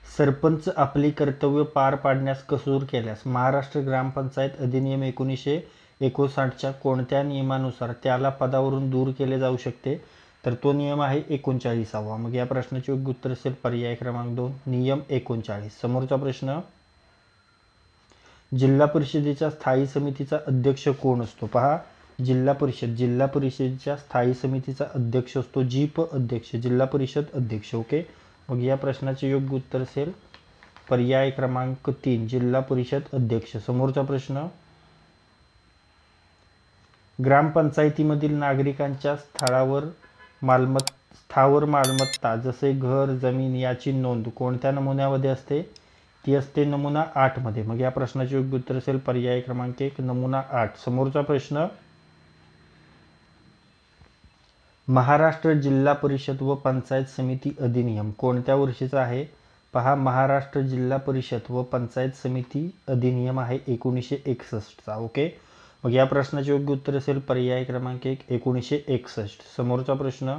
सरपंच आपली कर्तव्य पार पाडण्यास कसूर केल्यास महाराष्ट्र ग्रामपंचायत अधिनियम 1959च्या कोणत्या नियमानुसार त्याला पदावरून दूर केले जाऊ शकते? तर तो नियम आहे 39वा. मग या प्रश्नाचे योग्य उत्तर असेल पर्याय क्रमांक 2, नियम 39. समोरचा प्रश्न, जिल्हा परिषदेच्या स्थायी समितीचा अध्यक्ष कोण असतो? पहा, जिल्हा परिषदेच्या स्थायी समितीचा अध्यक्ष असतो जीप अध्यक्ष, जिल्हा परिषद अध्यक्ष. ओके, मग या प्रश्नाचे योग्य उत्तर असेल पर्याय क्रमांक 3, जिल्हा परिषद अध्यक्ष. समोरचा प्रश्न, ग्रामपंचायतीमधील नागरिकांच्या स्थावर मालमत्ता जसे घर, जमीन याची नोंद कोणत्या नमुन्यामध्ये असते? ती असते नमुना 8 मध्ये. मग या प्रश्नाचे योग्य उत्तर असेल पर्याय क्रमांक 1, नमुना 8. समोरचा प्रश्न, महाराष्ट्र जिल्हा परिषद व पंचायत समिती अधिनियम कोणत्या वर्षीचा आहे? पहा, महाराष्ट्र जिल्हा परिषद व पंचायत समिती अधिनियम आहे 1961चा. ओके, मग या प्रश्नाचे योग्य उत्तर असेल पर्याय क्रमांक 1, 1961. समोरचा प्रश्न,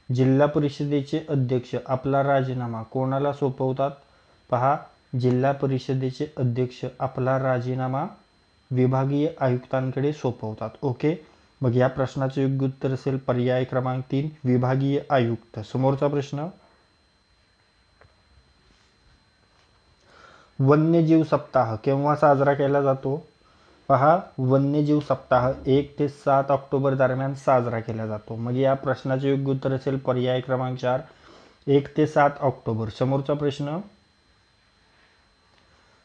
जिल्हा परिषदेचे अध्यक्ष आपला राजीनामा कोणाला सोपवतात? पहा, जिल्हा परिषदेचे अध्यक्ष आपला राजीनामा विभागीय आयुक्तांकडे सोपवतात. ओके, मग या प्रश्नाचे योग्य उत्तर असेल पर्याय क्रमांक 3, विभागीय आयुक्त. समोरचा प्रश्न, वन्यजीव सप्ताह केव्हा साजरा केला जातो? पहा, वन्यजीव सप्ताह 1 ते 7 ऑक्टोबर दरम्यान साजरा केला जातो. मग या प्रश्नाचे योग्य उत्तर असेल पर्याय क्रमांक 4, 1 ते 7 ऑक्टोबर. समोरचा प्रश्न,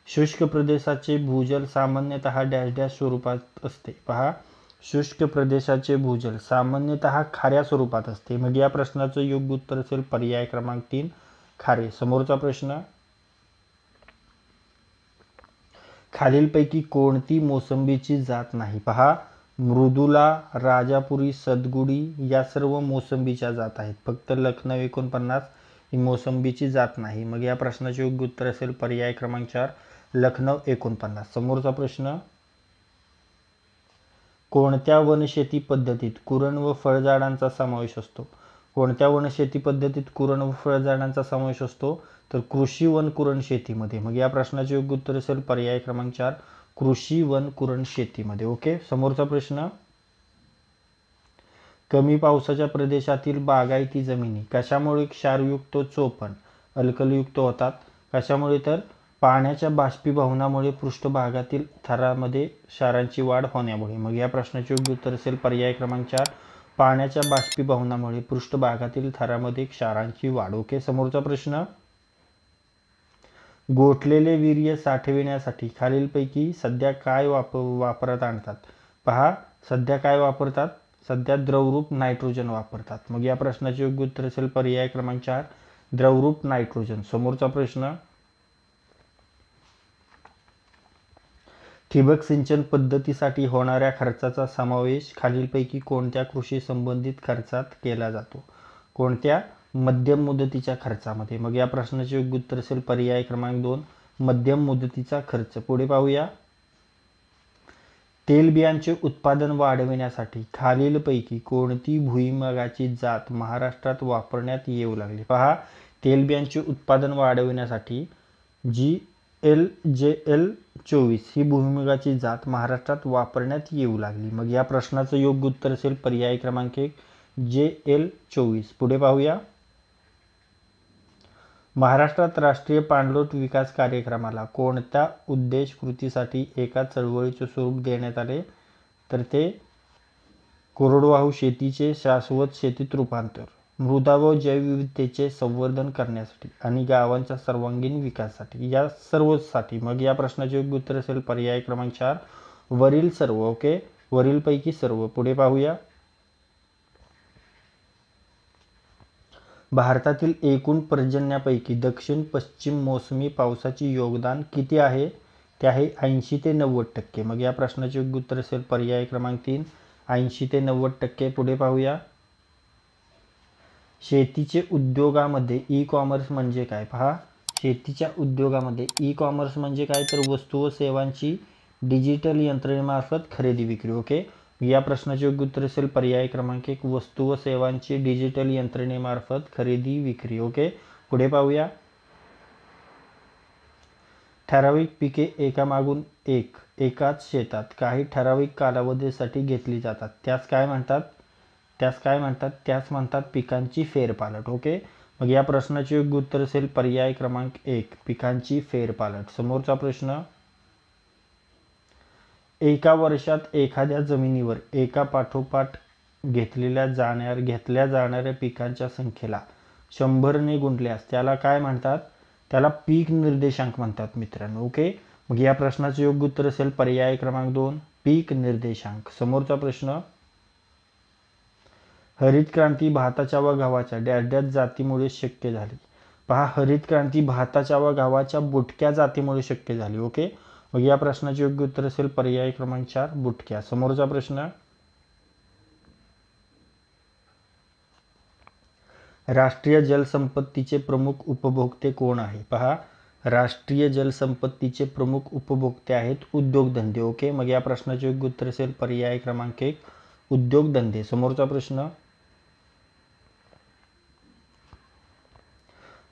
शुष्क प्रदेशाचे भूजल सामान्यतः डॅश डॅश स्वरूपात असते? पहा, शुष्क प्रदेशाचे भूजल सामान्यतः खाऱ्या स्वरूपात असते. मग या प्रश्नाचं योग्य उत्तर असेल पर्याय क्रमांक 3, खारे. समोरचा प्रश्न, खालीलपैकी कोणती मोसंबीची जात नाही? पहा, मृदुला, राजापुरी, सदगुडी या सर्व मोसंबीच्या जात आहेत. फक्त लखनौ 49 ही मोसंबीची जात नाही. मग या प्रश्नाचे योग्य उत्तर असेल पर्याय क्रमांक 4, लखनौ 49. समोरचा प्रश्न, कोणत्या वनशेती पद्धतीत कुरण व फळझाडांचा समावेश असतो? कोणत्या वनशेती पद्धतीत कुरण व फळझाडांचा समावेश असतो? तर कृषी वन कुरण शेतीमध्ये. मग या प्रश्नाचे योग्य उत्तर असेल पर्याय क्रमांक 4, कृषी वन कुरण शेतीमध्ये. ओके, समोरचा प्रश्न, कमी पावसाच्या प्रदेशातील बागायती जमिनी कशामुळे क्षारयुक्त, चोपण, अल्कलयुक्त होतात? कशामुळे? तर पाण्याच्या बाष्पीभवनामुळे पृष्ठभागातील थरामध्ये क्षारांची वाढ होण्यामुळे. मग या प्रश्नाचे योग्य उत्तर असेल पर्याय क्रमांक 4, पाण्याच्या बाष्पीभवनामुळे पृष्ठभागातील थरामध्ये क्षारांची वाढ. ओके, समोरचा प्रश्न, गोठलेले वीर्य साठविण्यासाठी खालीलपैकी सध्या काय वापरात आणतात? पहा, सध्या काय वापरतात? सध्या द्रवरूप नायट्रोजन वापरतात. मग या प्रश्नाचे योग्य उत्तर असेल पर्याय क्रमांक 4, द्रवरूप नायट्रोजन. समोरचा प्रश्न, ठिबक सिंचन पद्धतीसाठी होणाऱ्या खर्चाचा समावेश खालीलपैकी कोणत्या कृषी संबंधित खर्चात केला जातो? कोणत्या? मध्यम मुदतीच्या खर्चामध्ये. मग या प्रश्नाचे योग्य उत्तर असेल पर्याय क्रमांक 2, मध्यम मुदतीचा खर्च. पुढे पाहूया. तेलबियांचे उत्पादन वाढविण्यासाठी खालीलपैकी कोणती भुईमुगाची जात महाराष्ट्रात वापरण्यात येऊ लागली? पहा, तेलबियांचे उत्पादन वाढविण्यासाठी GLJL 24 ही भुईमुगाची जात महाराष्ट्रात वापरण्यात येऊ लागली. मग या प्रश्नाचं योग्य उत्तर असेल पर्याय क्रमांक 1, JL 24. पुढे पाहूया. महाराष्ट्रात राष्ट्रीय पाणलोट विकास कार्यक्रमाला कोणत्या उद्देश कृतीसाठी एका चळवळीचे स्वरूप देण्यात आले? तर ते कोरडवाहू शेतीचे शाश्वत शेतीत रूपांतर. मृदा व जैवविविधतेचे संवर्धन करण्यासाठी आणि गावांच्या सर्वांगीण विकासासाठी, या सर्वसाठी. मग या प्रश्नाचे योग्य उत्तर असेल पर्याय क्रमांक 4 वरील सर्व. ओके, वरीलपैकी सर्व. पुढे पाहूया. भारतातील एकूण पर्जन्यापैकी दक्षिण पश्चिम मोसमी पावसाचे योगदान किती आहे? ते आहे 80 ते 90%. मग या प्रश्नाचे योग्य उत्तर असेल पर्याय क्रमांक 3 80 ते 90%. पुढे पाहूया. शेतीचे उद्योगामध्ये ई कॉमर्स म्हणजे काय? पहा, शेतीच्या उद्योगामध्ये ई कॉमर्स म्हणजे काय? तर वस्तू व सेवांची डिजिटल यंत्रणेमार्फत खरेदी विक्री. ओके, या प्रश्नाचे योग्य उत्तर असेल पर्याय क्रमांक 1 वस्तू व सेवांची डिजिटल यंत्रणेमार्फत खरेदी विक्री. ओके, पुढे पाहूया. ठराविक पिके एकामागून एक एकाच शेतात काही ठराविक कालावधीसाठी घेतली जातात, त्यास काय म्हणतात? त्यास म्हणतात पिकांची फेरपालट. ओके, मग या प्रश्नाचे योग्य उत्तर असेल पर्याय क्रमांक 1 पिकांची फेरपालट. समोरचा प्रश्न. एका वर्षात एखाद्या जमिनीवर एका पाठोपाठ घेतल्या जाणाऱ्या पिकांच्या संख्येला 100 ने गुणल्यास त्याला काय म्हणतात? त्याला पीक निर्देशांक म्हणतात मित्रांनो. ओके, मग या प्रश्नाचे योग्य उत्तर असेल पर्याय क्रमांक 2 पीक निर्देशांक. समोरचा प्रश्न. हरित क्रांती भाताच्या व गव्हाच्या डॅश डॅश जातीमुळे शक्य झाली. पहा, हरित क्रांती भाताच्या व गव्हाच्या बुटक्या जातीमुळे शक्य झाली. ओके, मग या प्रश्नाचे योग्य उत्तर असेल पर्याय क्रमांक 4 बुटक्या. समोरचा प्रश्न. राष्ट्रीय जलसंपत्तीचे प्रमुख उपभोक्ते कोण आहे? पहा, राष्ट्रीय जलसंपत्तीचे प्रमुख उपभोक्ते आहेत उद्योगधंदे. ओके, मग या प्रश्नाचे योग्य उत्तर असेल पर्याय क्रमांक 1 उद्योगधंदे. समोरचा प्रश्न.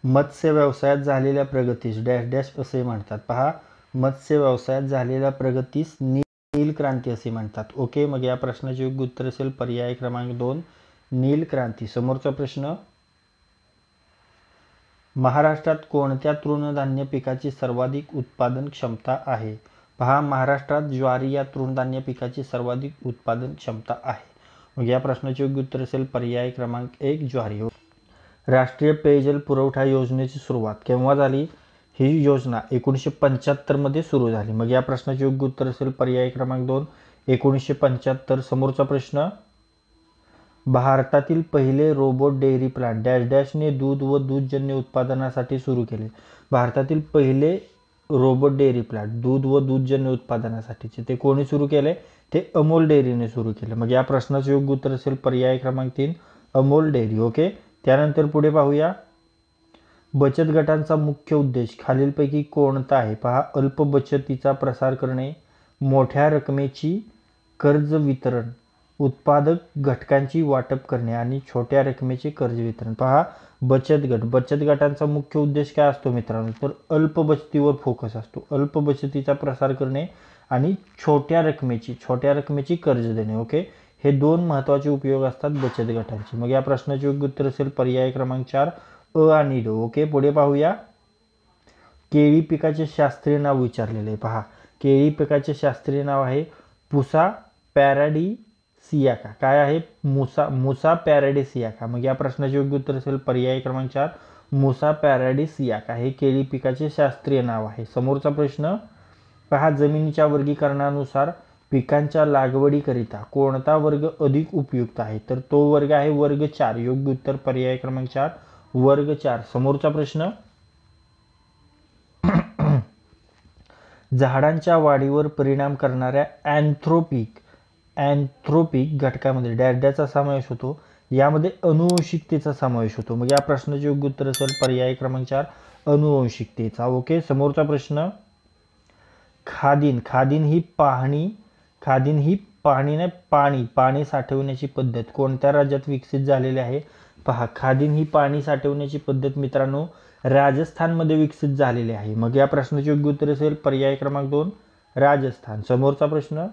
मत्स्य व्यवसायात झालेल्या प्रगतीस डॅश डॅश असे म्हणतात. पहा, मत्स्य व्यवसायात झालेल्या प्रगतीस नील क्रांती असे म्हणतात. ओके, मग या प्रश्नाचे योग्य उत्तर असेल पर्याय क्रमांक 2 नील क्रांती. समोरचा प्रश्न. महाराष्ट्रात कोणत्या तृणधान्य पिकाची सर्वाधिक उत्पादन क्षमता आहे? पहा, महाराष्ट्रात ज्वारी या तृणधान्य पिकाची सर्वाधिक उत्पादन क्षमता आहे. मग या प्रश्नाचे योग्य उत्तर असेल पर्याय क्रमांक 1 ज्वारी. राष्ट्रीय पेयजल पुरवठा योजनेची सुरुवात केव्हा झाली? ही योजना 1975 मध्ये सुरू झाली. मग या प्रश्नाचे योग्य उत्तर असेल पर्याय क्रमांक 2 1975. समोरचा प्रश्न. भारतातील पहिले रोबोट डेअरी प्लांट डॅश डॅशने दूध व दूधजन्य उत्पादनासाठी सुरू केले. भारतातील पहिले रोबोट डेअरी प्लांट दूध व दूधजन्य उत्पादनासाठीचे ते कोणी सुरू केले? ते अमूल डेअरीने सुरू केले. मग या प्रश्नाचे योग्य उत्तर असेल पर्याय क्रमांक 3 अमूल डेअरी. ओके, त्यानंतर पुढे पाहूया. बचत गटांचा मुख्य उद्देश खालीलपैकी कोणता आहे? पहा, अल्प बचतीचा प्रसार करणे, मोठ्या रकमेची कर्ज वितरण, उत्पादक घटकांची वाटप करणे आणि छोट्या रकमेचे कर्ज वितरण. पहा, बचत गटांचा मुख्य उद्देश काय असतो मित्रांनो? तर अल्प बचतीवर फोकस असतो. अल्प बचतीचा प्रसार करणे आणि छोट्या रकमेची कर्ज देणे. ओके, हे दोन महत्त्वाचे उपयोग असतात बचत गटांचे. मग या प्रश्नाचे योग्य उत्तर असेल पर्याय क्रमांक 4 अ आणि ड. ओके, पुढे पाहूया. केळी पिकाचे शास्त्रीय नाव विचारलेले आहे. पहा, केळी पिकाचे शास्त्रीय नाव आहे पुसा पॅराडिसियाका. काय आहे? मुसा पॅराडिसियाका. मग या प्रश्नाचे योग्य उत्तर असेल पर्याय क्रमांक 4 मुसा पॅराडिसियाका हे केळी पिकाचे शास्त्रीय नाव आहे. समोरचा प्रश्न. पहा, जमिनीच्या वर्गीकरणानुसार पिकांच्या लागवडीकरिता कोणता वर्ग अधिक उपयुक्त आहे? तर तो वर्ग आहे वर्ग 4. योग्य उत्तर पर्याय क्रमांक 4 वर्ग 4. समोरचा प्रश्न. झाडांच्या वाढीवर परिणाम करणाऱ्या अँथ्रोपिक घटकामध्ये डॅश डॅशचा समावेश होतो. यामध्ये अनुवंशिकतेचा समावेश होतो. मग या प्रश्नाचे योग्य उत्तर असेल पर्याय क्रमांक 4 अनुवंशिकतेचा. ओके, समोरचा प्रश्न. खादीन ही पाणी साठवण्याची पद्धत कोणत्या राज्यात विकसित झालेली आहे? पहा, खादीन ही पाणी साठवण्याची पद्धत मित्रांनो राजस्थानमध्ये विकसित झालेली आहे. मग या प्रश्नाचे योग्य उत्तर असेल पर्याय क्रमांक 2 राजस्थान. समोरचा प्रश्न.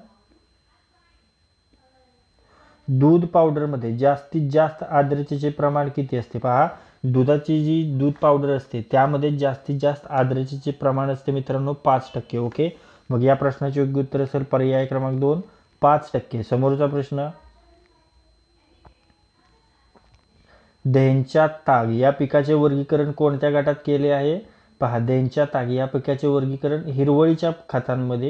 दूध पावडरमध्ये जास्तीत जास्त आर्द्रतेचे प्रमाण किती असते? पहा, दुधाची जी दूध पावडर असते त्यामध्ये जास्तीत जास्त आर्द्रतेचे प्रमाण असते मित्रांनो 5%. ओके, मग या प्रश्नाचे योग्य उत्तर असेल पर्याय क्रमांक 2 5%. समोरचा प्रश्न. दह्यांच्या ताग या पिकाचे वर्गीकरण कोणत्या गटात केले आहे? पहा, दह्यांच्या ताग या पिकाचे वर्गीकरण हिरवळीच्या खतांमध्ये,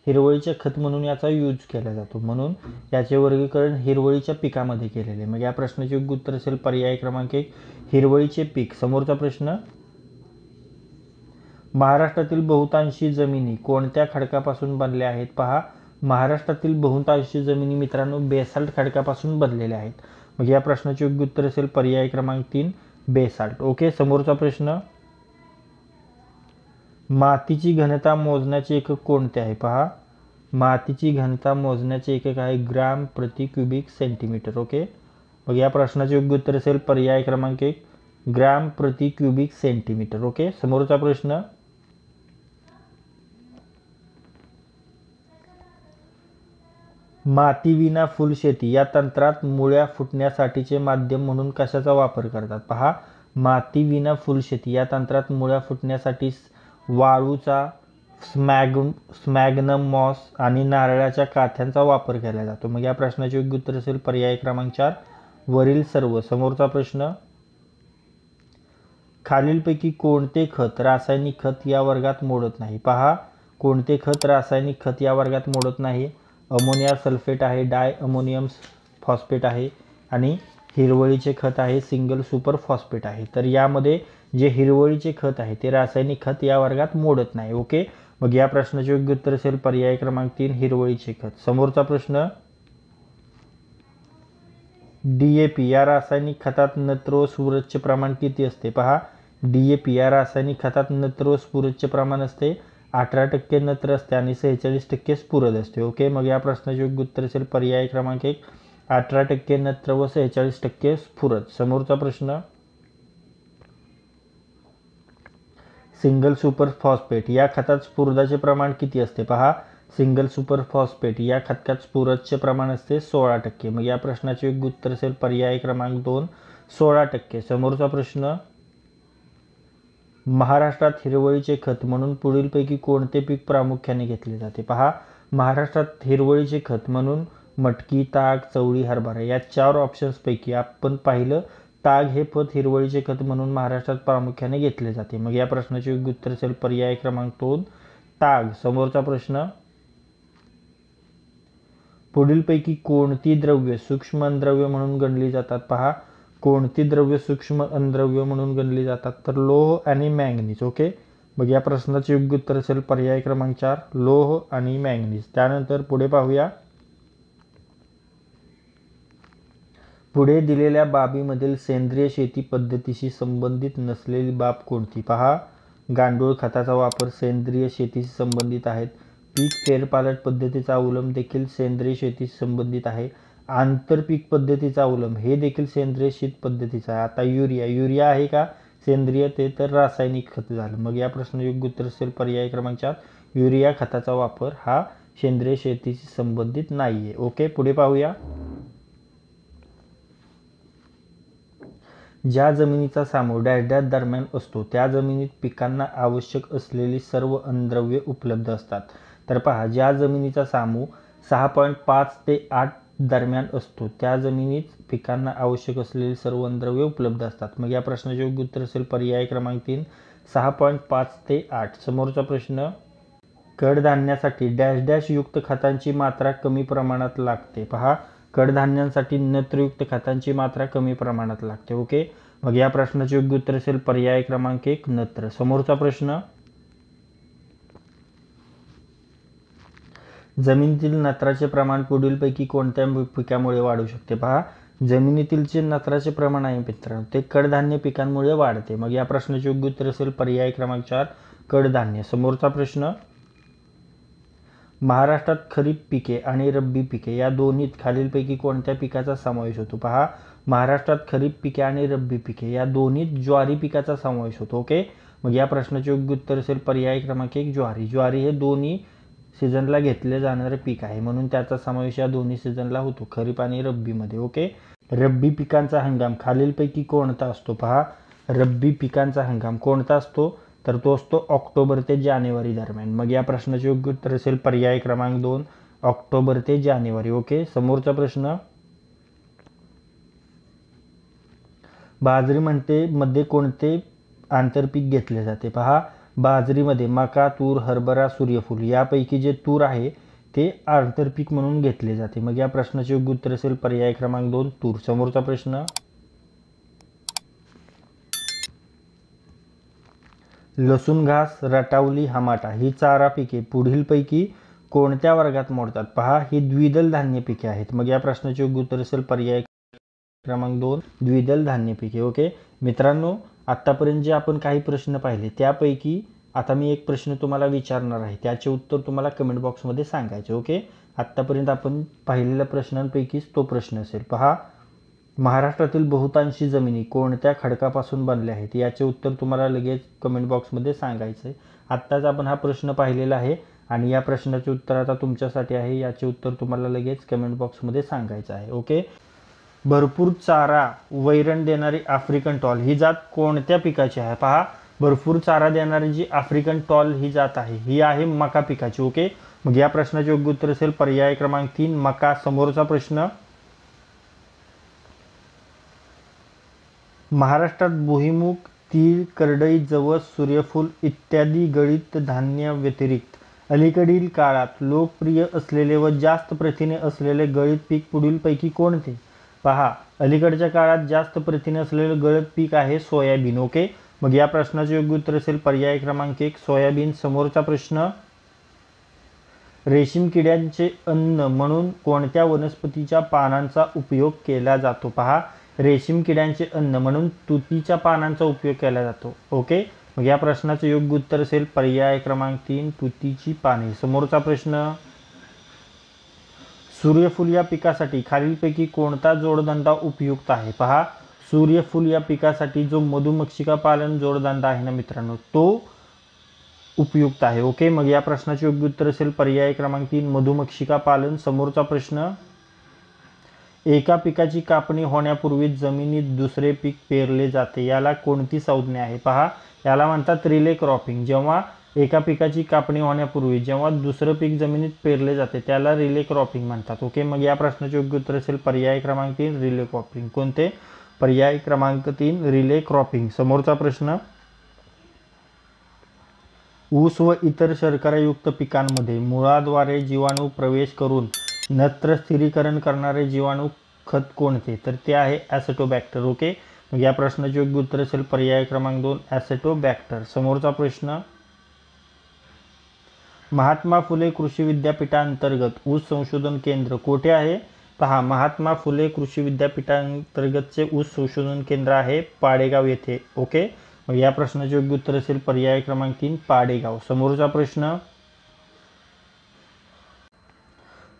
हिरवळीचे खत म्हणून याचा यूज केला जातो, म्हणून याचे वर्गीकरण हिरवळीच्या पिकामध्ये केलेले. मग या प्रश्नाचे योग्य उत्तर असेल पर्याय क्रमांक 1 हिरवळीचे पीक. समोरचा प्रश्न, महाराष्ट्रातील बहुतांशी जमिनी कोणत्या खडकापासून बनल्या आहेत? पहा, महाराष्ट्रातील बहुतांशी जमिनी मित्रांनो बेसाल्ट खडकापासून बनलेल्या आहेत. मग या प्रश्नाचे योग्य उत्तर असेल पर्याय क्रमांक 3 बेसाल्ट. ओके. समोरचा प्रश्न, मातीची घनता मोजण्याचे एकक कोणते आहे? पहा, मातीची घनता मोजण्याचे एकक आहे ग्राम प्रति क्युबिक सेंटीमीटर. ओके. मग या प्रश्नाचे योग्य उत्तर असेल पर्याय क्रमांक 1 ग्राम प्रति क्युबिक सेंटीमीटर. ओके. समोरचा प्रश्न, मातीविना फुलशेती या तंत्रात मुळ्या फुटण्यासाठीचे माध्यम म्हणून कशाचा वापर करतात? पहा, मातीविना फुलशेती या तंत्रात मुळ्या फुटण्यासाठी वाळूचा, स्मॅग्नम मॉस आणि नारळाच्या काथ्यांचा वापर केला जातो. मग या प्रश्नाचे योग्य उत्तर असेल पर्याय क्रमांक 4 वरील सर्व. समोरचा प्रश्न, खालीलपैकी कोणते खत रासायनिक खत या वर्गात मोडत नाही? पहा, कोणते खत रासायनिक खत या वर्गात मोडत नाही? अमोनिया सल्फेट आहे, डाय अमोनियम फॉस्फेट आहे आणि हिरवळीचे खत आहे सिंगल सुपर फॉस्फेट आहे. तर यामध्ये जे हिरवळीचे खत आहे ते रासायनिक खत या वर्गात मोडत नाही. ओके. मग या प्रश्नाचे योग्य उत्तर असेल पर्याय क्रमांक 3 हिरवळीचे खत. समोरचा प्रश्न, DAP या रासायनिक खतात नत्र व स्फुरदचे प्रमाण किती असते? पहा, DAP या रासायनिक खतात नत्र व स्फुरदचे प्रमाण असते 18% नत्र असते आणि 46% स्फुरद असते. ओके. मग या प्रश्नाचे योग्य उत्तर असेल पर्याय क्रमांक 1 18% नत्र व 46% स्फुरद. समोरचा प्रश्न, सिंगल सुपर फॉस्फेट या खतात स्फुरदाचे प्रमाण किती असते? पहा, सिंगल सुपर फॉस्फेट या खतात स्फुरदचे प्रमाण असते 16%. मग या प्रश्नाचे योग्य उत्तर असेल पर्याय क्रमांक 2 16%. समोरचा प्रश्न, महाराष्ट्रात हिरवळीचे खत म्हणून पुढीलपैकी कोणते पीक प्रामुख्याने घेतले जाते? पहा, महाराष्ट्रात हिरवळीचे खत म्हणून मटकी, ताग, चवळी, हरभरा या 4 ऑप्शन्सपैकी आपण पाहिलं ताग हे पद हिरवळीचे खत म्हणून महाराष्ट्रात प्रामुख्याने घेतले जाते. मग या प्रश्नाचे योग्य उत्तर असेल पर्याय क्रमांक 2 ताग. समोरचा प्रश्न, पुढीलपैकी कोणती द्रव्य सूक्ष्म अन्नद्रव्य म्हणून गणली जातात? पहा, कोणती द्रव्य सूक्ष्म अन्नद्रव्य म्हणून गणली जातात? तर लोह आणि मॅंगनीज. ओके. मग या प्रश्नाचे योग्य उत्तर असेल पर्याय क्रमांक 4 लोह आणि मॅंगनीज. त्यानंतर पुढे पाहूया, पुढे दिलेल्या बाबीमधील सेंद्रिय शेती पद्धतीशी संबंधित नसलेली बाब कोणती? पहा, गांडूळ खताचा वापर सेंद्रिय शेतीशी संबंधित आहेत. पीक फेरपालट पद्धतीचा अवलंब देखील सेंद्रिय शेतीशी संबंधित आहे. आंतरपीक पद्धतीचा अवलंब हे देखील सेंद्रिय शेती पद्धतीचा आहे. आता युरिया आहे का सेंद्रिय? ते तर रासायनिक खत झालं. मग या प्रश्नाचे योग्य उत्तर असेल पर्याय क्रमांक 4 युरिया खताचा वापर हा सेंद्रिय शेतीशी संबंधित नाहीये. ओके. पुढे पाहूया, ज्या जमिनीचा सामू डॅश डॅश दरम्यान असतो त्या जमिनीत पिकांना आवश्यक असलेली सर्व अन्नद्रव्ये उपलब्ध असतात. तर पहा, ज्या जमिनीचा सामू 6.5 ते 8 दरम्यान असतो त्या जमिनीत पिकांना आवश्यक असलेली सर्व अन्नद्रव्ये उपलब्ध असतात. मग या प्रश्नाचे योग्य उत्तर असेल पर्याय क्रमांक 3 6.5 ते 8. समोरचा प्रश्न, कडधान्यासाठी डॅश डॅश युक्त खतांची मात्रा कमी प्रमाणात लागते. पहा, कडधान्यांसाठी नत्रयुक्त खतांची मात्रा कमी प्रमाणात लागते. ओके. मग या प्रश्नाचे योग्य उत्तर असेल पर्याय क्रमांक 1 नत्र. समोरचा प्रश्न, जमिनीतील नत्राचे प्रमाण पुढीलपैकी कोणत्या पिकामुळे वाढू शकते? पहा, जमिनीतील जे नत्राचे प्रमाण आहे मित्रांनो ते कडधान्य पिकांमुळे वाढते. मग या प्रश्नाचे योग्य उत्तर असेल पर्याय क्रमांक 4 कडधान्य. समोरचा प्रश्न, महाराष्ट्रात खरीप पिके आणि रब्बी पिके या दोन्हीत खालीलपैकी कोणत्या पिकाचा समावेश होतो? पहा, महाराष्ट्रात खरीप पिके आणि रब्बी पिके या दोन्हीत ज्वारी पिकाचा समावेश होतो. ओके. मग या प्रश्नाचे योग्य उत्तर असेल पर्याय क्रमांक 1 ज्वारी. ज्वारी हे दोन्ही सीझनला घेतले जाणारे पीक आहे म्हणून त्याचा समावेश या दोन्ही सीझनला होतो, खरीप आणि रब्बीमध्ये. ओके. रब्बी पिकांचा हंगाम खालीलपैकी कोणता असतो? पहा, रब्बी पिकांचा हंगाम कोणता असतो? तर तो असतो ऑक्टोबर ते जानेवारी दरम्यान. मग या प्रश्नाचे योग्य उत्तर असेल पर्याय क्रमांक 2 ऑक्टोबर ते जानेवारी. ओके. समोरचा प्रश्न, बाजरी मध्ये कोणते आंतरपीक घेतले जाते? पहा, बाजरीमध्ये मका, तूर, हरभरा, सूर्यफूल यापैकी जे तूर आहे ते आंतरपीक म्हणून घेतले जाते. मग या प्रश्नाचे योग्य उत्तर असेल पर्याय क्रमांक 2 तूर. समोरचा प्रश्न, लसूण घास, रतावली, हमाटा ही चारा पिके पुढीलपैकी कोणत्या वर्गात मोडतात? पहा, ही द्विदल धान्य पिके आहेत. मग या प्रश्नाचे योग्य उत्तर असेल पर्याय क्रमांक 2 द्विदल धान्य पिके. ओके मित्रांनो, आतापर्यंत जे आपण काही प्रश्न पाहिले त्यापैकी आता मी एक प्रश्न तुम्हाला विचारणार आहे, त्याचे उत्तर तुम्हाला कमेंट बॉक्समध्ये सांगायचे. ओके, आतापर्यंत आपण पाहिलेल्या प्रश्नांपैकीच तो प्रश्न असेल. पहा, महाराष्ट्रातील बहुतांशी जमिनी कोणत्या खडकापासून बनल्या आहेत? याचे उत्तर तुम्हाला लगेच कमेंट बॉक्समध्ये सांगायचं आहे. आत्ताच आपण हा प्रश्न पाहिलेला आहे आणि या प्रश्नाचे उत्तर आता तुमच्यासाठी आहे. याचे उत्तर तुम्हाला लगेच कमेंट बॉक्समध्ये सांगायचं आहे. ओके, भरपूर चारा वैरण देणारी आफ्रिकन टॉल ही जात कोणत्या पिकाची आहे? पहा, भरपूर चारा देणारी जी आफ्रिकन टॉल ही जात आहे ही आहे मका पिकाची. ओके, मग या प्रश्नाचे योग्य उत्तर असेल पर्याय क्रमांक 3 मका. समोरचा प्रश्न, महाराष्ट्रात भुईमूग, तीळ, करडई, जवस, सूर्यफूल इत्यादी गळीत धान्य व्यतिरिक्त अलीकडील काळात लोकप्रिय असलेले व जास्त प्रथिने असलेले गळीत पीक पुढीलपैकी कोणते? पहा, अलीकडच्या काळात जास्त प्रथिने असलेले गळीत पीक आहे सोयाबीन. ओके, मग या प्रश्नाचे योग्य उत्तर असेल पर्याय क्रमांक 1 सोयाबीन. समोरचा प्रश्न, रेशीम किड्यांचे अन्न म्हणून कोणत्या वनस्पतीच्या पानांचा उपयोग केला जातो? पहा, रेशीम किड्यांचे अन्न म्हणून तुतीच्या पानांचा उपयोग केला जातो. ओके, मग या प्रश्नाचे योग्य उत्तर असेल पर्याय क्रमांक 3 तुतीची पाने. समोरचा प्रश्न, सूर्यफूल या पिकासाठी खालीलपैकी कोणता जोडधंदा उपयुक्त आहे? पहा, सूर्यफूल या पिकासाठी जो मधुमक्षिका पालन जोडधंदा आहे ना मित्रांनो, तो उपयुक्त आहे. ओके, मग या प्रश्नाचे योग्य उत्तर असेल पर्याय क्रमांक 3 मधुमक्षिका पालन. समोरचा प्रश्न, एका पिकाची कापणी होण्यापूर्वी जमिनीत दुसरे पीक पेरले जाते याला कोणती संज्ञा आहे? पहा, याला म्हणतात रिले क्रॉपिंग. जेव्हा एका पिकाची कापणी होण्यापूर्वी जेव्हा दुसरं पीक जमिनीत पेरले जाते त्याला रिले क्रॉपिंग म्हणतात. ओके, मग या प्रश्नाचे योग्य उत्तर असेल पर्याय क्रमांक 3 रिले क्रॉपिंग. कोणते? पर्याय क्रमांक 3 रिले क्रॉपिंग. समोरचा प्रश्न, ऊस व इतर शर्करायुक्त पिकांमध्ये मुळाद्वारे जीवाणू प्रवेश करून नत्र स्थिरीकरण करणारे जीवाणू खत कोणते? तर ते आहे ॲसेटोबॅक्टर. ओके, मग या प्रश्नाचे योग्य उत्तर असेल पर्याय क्रमांक 2 ॲसेटोबॅक्टर. समोरचा प्रश्न, महात्मा फुले कृषी विद्यापीठांतर्गत ऊस संशोधन केंद्र कोठे आहे? पहा, महात्मा फुले कृषी विद्यापीठांतर्गतचे ऊस संशोधन केंद्र आहे पाडेगाव येथे. ओके, मग या प्रश्नाचे योग्य उत्तर असेल पर्याय क्रमांक 3 पाडेगाव. समोरचा प्रश्न,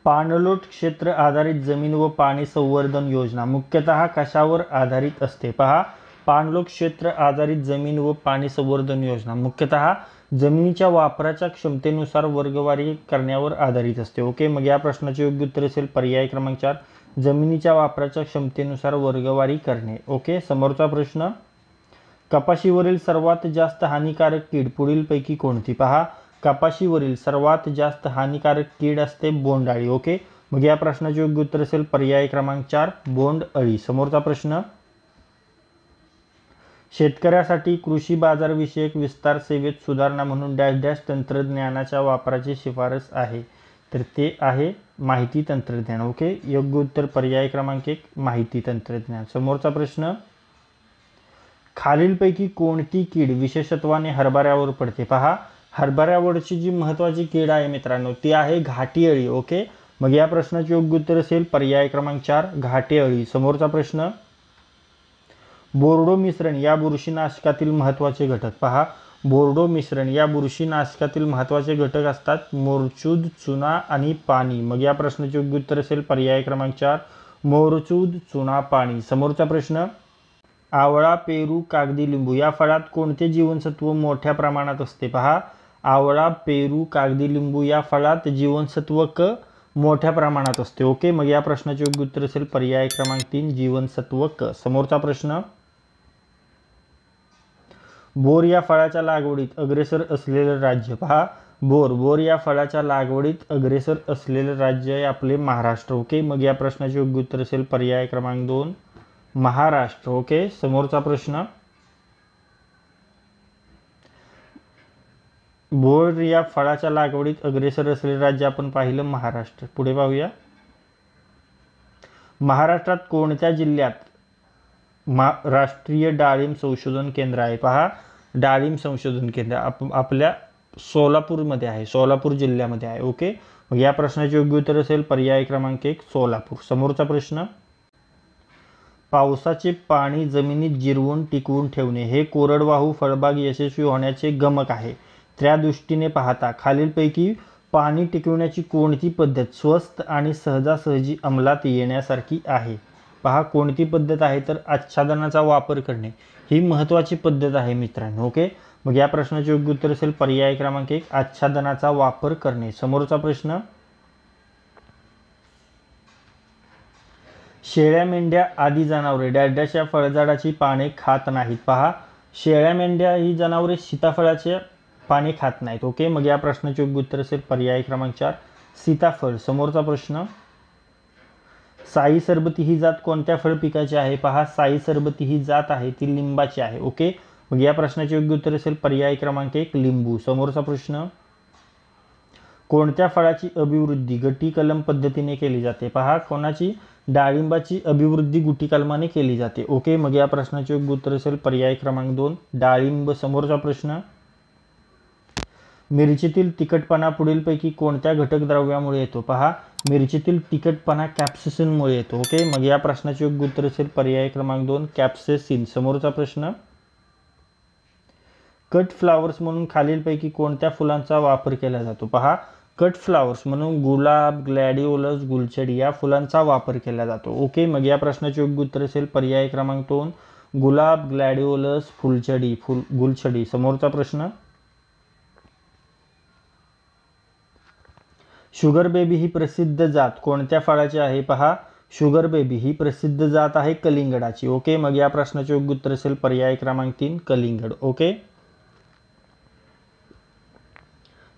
पाणलोट क्षेत्र आधारित जमीन व पाणी संवर्धन योजना मुख्यतः कशावर आधारित असते? पहा, पाणलोट क्षेत्र आधारित जमीन व पाणी संवर्धन योजना मुख्यतः जमिनीच्या वापराच्या क्षमतेनुसार वर्गवारी करण्यावर आधारित असते. ओके, मग या प्रश्नाचे योग्य उत्तर असेल पर्याय क्रमांक 4 जमिनीच्या वापराच्या क्षमतेनुसार वर्गवारी करणे. ओके, समोरचा प्रश्न, कपाशीवरील सर्वात जास्त हानिकारक कीड पुढीलपैकी कोणती? पहा, कपाशीवरील सर्वात जास्त हानिकारक कीड असते बोंडअळी. ओके, मग या प्रश्नाचे योग्य उत्तर असेल पर्याय क्रमांक 4 बोंडअळी. समोरचा प्रश्न, शेतकऱ्यासाठी कृषी बाजार विषयक विस्तार सेवेत सुधारणा म्हणून डॅश डॅश तंत्रज्ञानाच्या वापराची शिफारस आहे. तर ते आहे माहिती तंत्रज्ञान. ओके, योग्य उत्तर पर्याय क्रमांक 1 माहिती तंत्रज्ञान. समोरचा प्रश्न, खालीलपैकी कोणती कीड विशेषत्वाने हरभऱ्यावर पडते? पहा, हरभऱ्यावरची जी महत्त्वाची कीड आहे मित्रांनो ती आहे घाटी अळी. ओके, मग या प्रश्नाचे योग्य उत्तर असेल पर्याय क्रमांक 4 घाटी अळी. समोरचा प्रश्न, बोर्डो मिश्रण या बुरशीनाशकातील महत्त्वाचे घटक. पहा, बोर्डो मिश्रण या बुरशीनाशकातील महत्त्वाचे घटक असतात मोरचूद, चुना आणि पाणी. मग या प्रश्नाचे योग्य उत्तर असेल पर्याय क्रमांक 4 मोरचूद, चुना, पाणी. समोरचा प्रश्न, आवळा, पेरू, कागदी लिंबू या फळात कोणते जीवनसत्व मोठ्या प्रमाणात असते? पहा, आवळा, पेरू, कागदी लिंबू या फळात जीवनसत्व क मोठ्या प्रमाणात असते. ओके, मग या प्रश्नाचे योग्य उत्तर असेल पर्याय क्रमांक 3 जीवनसत्व क. समोरचा प्रश्न, बोर या फळाच्या लागवडीत अग्रेसर असलेले राज्य. पहा, बोर या फळाच्या लागवडीत अग्रेसर असलेले राज्य आहे आपले महाराष्ट्र. ओके, मग या प्रश्नाचे योग्य उत्तर असेल पर्याय क्रमांक 2 महाराष्ट्र. ओके, समोरचा प्रश्न. बोर या फळाच्या लागवडीत अग्रेसर असलेले राज्य आपण पाहिलं महाराष्ट्र. पुढे पाहूया. महाराष्ट्रात कोणत्या जिल्ह्यात राष्ट्रीय डाळिंब संशोधन केंद्र आहे? पहा, डाळिंब संशोधन केंद्र आपल्या सोलापूरमध्ये आहे, सोलापूर जिल्ह्यामध्ये आहे. ओके, मग या प्रश्नाचे योग्य उत्तर असेल पर्याय क्रमांक 1 सोलापूर. समोरचा प्रश्न. पावसाचे पाणी जमिनीत जिरवून टिकवून ठेवणे हे कोरडवाहू फळबाग यशस्वी होण्याचे गमक आहे. त्या दृष्टीने पाहता खालीलपैकी पाणी टिकवण्याची कोणती पद्धत स्वस्त आणि सहजासहजी अंमलात येण्यासारखी आहे? पहा, कोणती पद्धत आहे तर आच्छादनाचा वापर करणे ही महत्त्वाची पद्धत आहे मित्रांनो. ओके, मग या प्रश्नाचे योग्य उत्तर असेल पर्याय क्रमांक 1 आच्छादनाचा वापर करणे. समोरचा प्रश्न. शेळ्या मेंढ्या आदी जनावरे डॅश या फळझाडाची पाने खात नाहीत. पहा, शेळ्या मेंढ्या ही जनावरे सीताफळाचे पाने खात नाहीत. ओके, मग या प्रश्नाचे योग्य उत्तर असेल पर्याय क्रमांक 4 सीताफळ. समोरचा प्रश्न. साई सरबती ही जात कोणत्या फळ पिकाची आहे? पहा, साई सरबती ही जात आहे ती लिंबाची आहे. ओके, मग या प्रश्नाचे योग्य उत्तर असेल पर्याय क्रमांक 1 लिंबू. समोरचा प्रश्न. कोणत्या फळाची अभिवृद्धी गटी कलम पद्धतीने केली जाते? पहा, कोणाची? डाळिंबाची अभिवृद्धी गुटी कलमाने केली जाते. ओके, मग या प्रश्नाचे योग्य उत्तर असेल पर्याय क्रमांक 2 डाळिंब. समोरचा प्रश्न. मिरचीतील तिखटपणा पुढीलपैकी कोणत्या घटक द्रव्यामुळे येतो? पहा, मिरचीतील तिखटपणा कॅप्सेसिनमुळे येतो. ओके, मग या प्रश्नाचे योग्य उत्तर असेल पर्याय क्रमांक 2 कॅप्सेसिन. समोरचा प्रश्न. कट फ्लावर्स म्हणून खालीलपैकी कोणत्या फुलांचा वापर केला जातो? पहा, कट फ्लावर्स म्हणून गुलाब, ग्लॅडिओलस, गुलछडी या फुलांचा वापर केला जातो. ओके, मग या प्रश्नाचे योग्य उत्तर असेल पर्याय क्रमांक 2 गुलाब, ग्लॅडिओलस, गुलछडी. समोरचा प्रश्न. शुगर बेबी ही प्रसिद्ध जात कोणत्या फळाची आहे? पहा, शुगर बेबी ही प्रसिद्ध जात आहे कलिंगडाची. ओके, मग या प्रश्नाचे योग्य उत्तर असेल पर्याय क्रमांक 3 कलिंगड. ओके,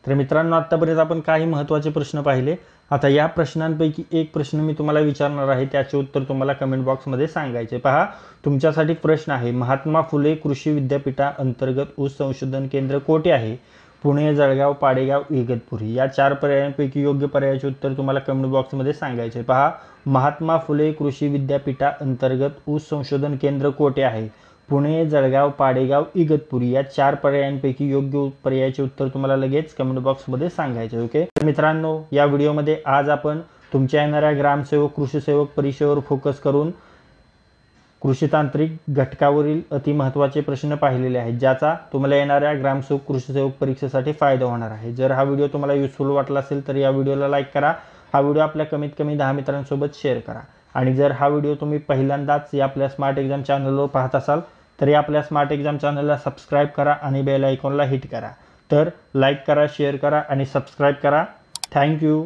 तर मित्रांनो आतापर्यंत आपण काही महत्त्वाचे प्रश्न पाहिले. आता या प्रश्नांपैकी एक प्रश्न मी तुम्हाला विचारणार आहे, त्याचे उत्तर तुम्हाला कमेंट बॉक्समध्ये सांगायचे. पहा, तुमच्यासाठी प्रश्न आहे. महात्मा फुले कृषी विद्यापीठा अंतर्गत ऊस संशोधन केंद्र कोठे आहे? पुणे, जळगाव, पाडेगाव, इगतपुरी. या 4 पर्यायांपैकी योग्य पर्यायाचे उत्तर तुम्हाला कमेंट बॉक्समध्ये सांगायचे. पहा, महात्मा फुले कृषी विद्यापीठा अंतर्गत ऊस संशोधन केंद्र कोठे आहे? पुणे, जळगाव, पाडेगाव, इगतपुरी. या 4 पर्यायांपैकी योग्य पर्यायाचे उत्तर तुम्हाला लगेच कमेंट बॉक्समध्ये सांगायचे. ओके, मित्रांनो या व्हिडिओमध्ये आज आपण तुमच्या येणाऱ्या ग्रामसेवक, कृषी सेवक परीक्षेवर फोकस करून कृषीतांत्रिक घटकावरील अतिमहत्त्वाचे प्रश्न पाहिलेले आहेत, ज्याचा तुम्हाला येणाऱ्या ग्रामसेवक, कृषी सेवक परीक्षेसाठी फायदा होणार आहे. जर हा व्हिडिओ तुम्हाला युजफुल वाटला असेल तर या व्हिडिओला लाईक करा. हा व्हिडिओ आपल्या कमीत कमी 10 मित्रांसोबत शेअर करा. आणि जर हा व्हिडिओ तुम्ही पहिल्यांदाच या आपल्या स्मार्ट एक्झाम चॅनलवर पाहत असाल तर या आपल्या स्मार्ट एक्झाम चॅनलला सबस्क्राईब करा आणि बेल आयकॉनला हिट करा. तर लाईक करा, शेअर करा आणि सबस्क्राईब करा. थँक्यू.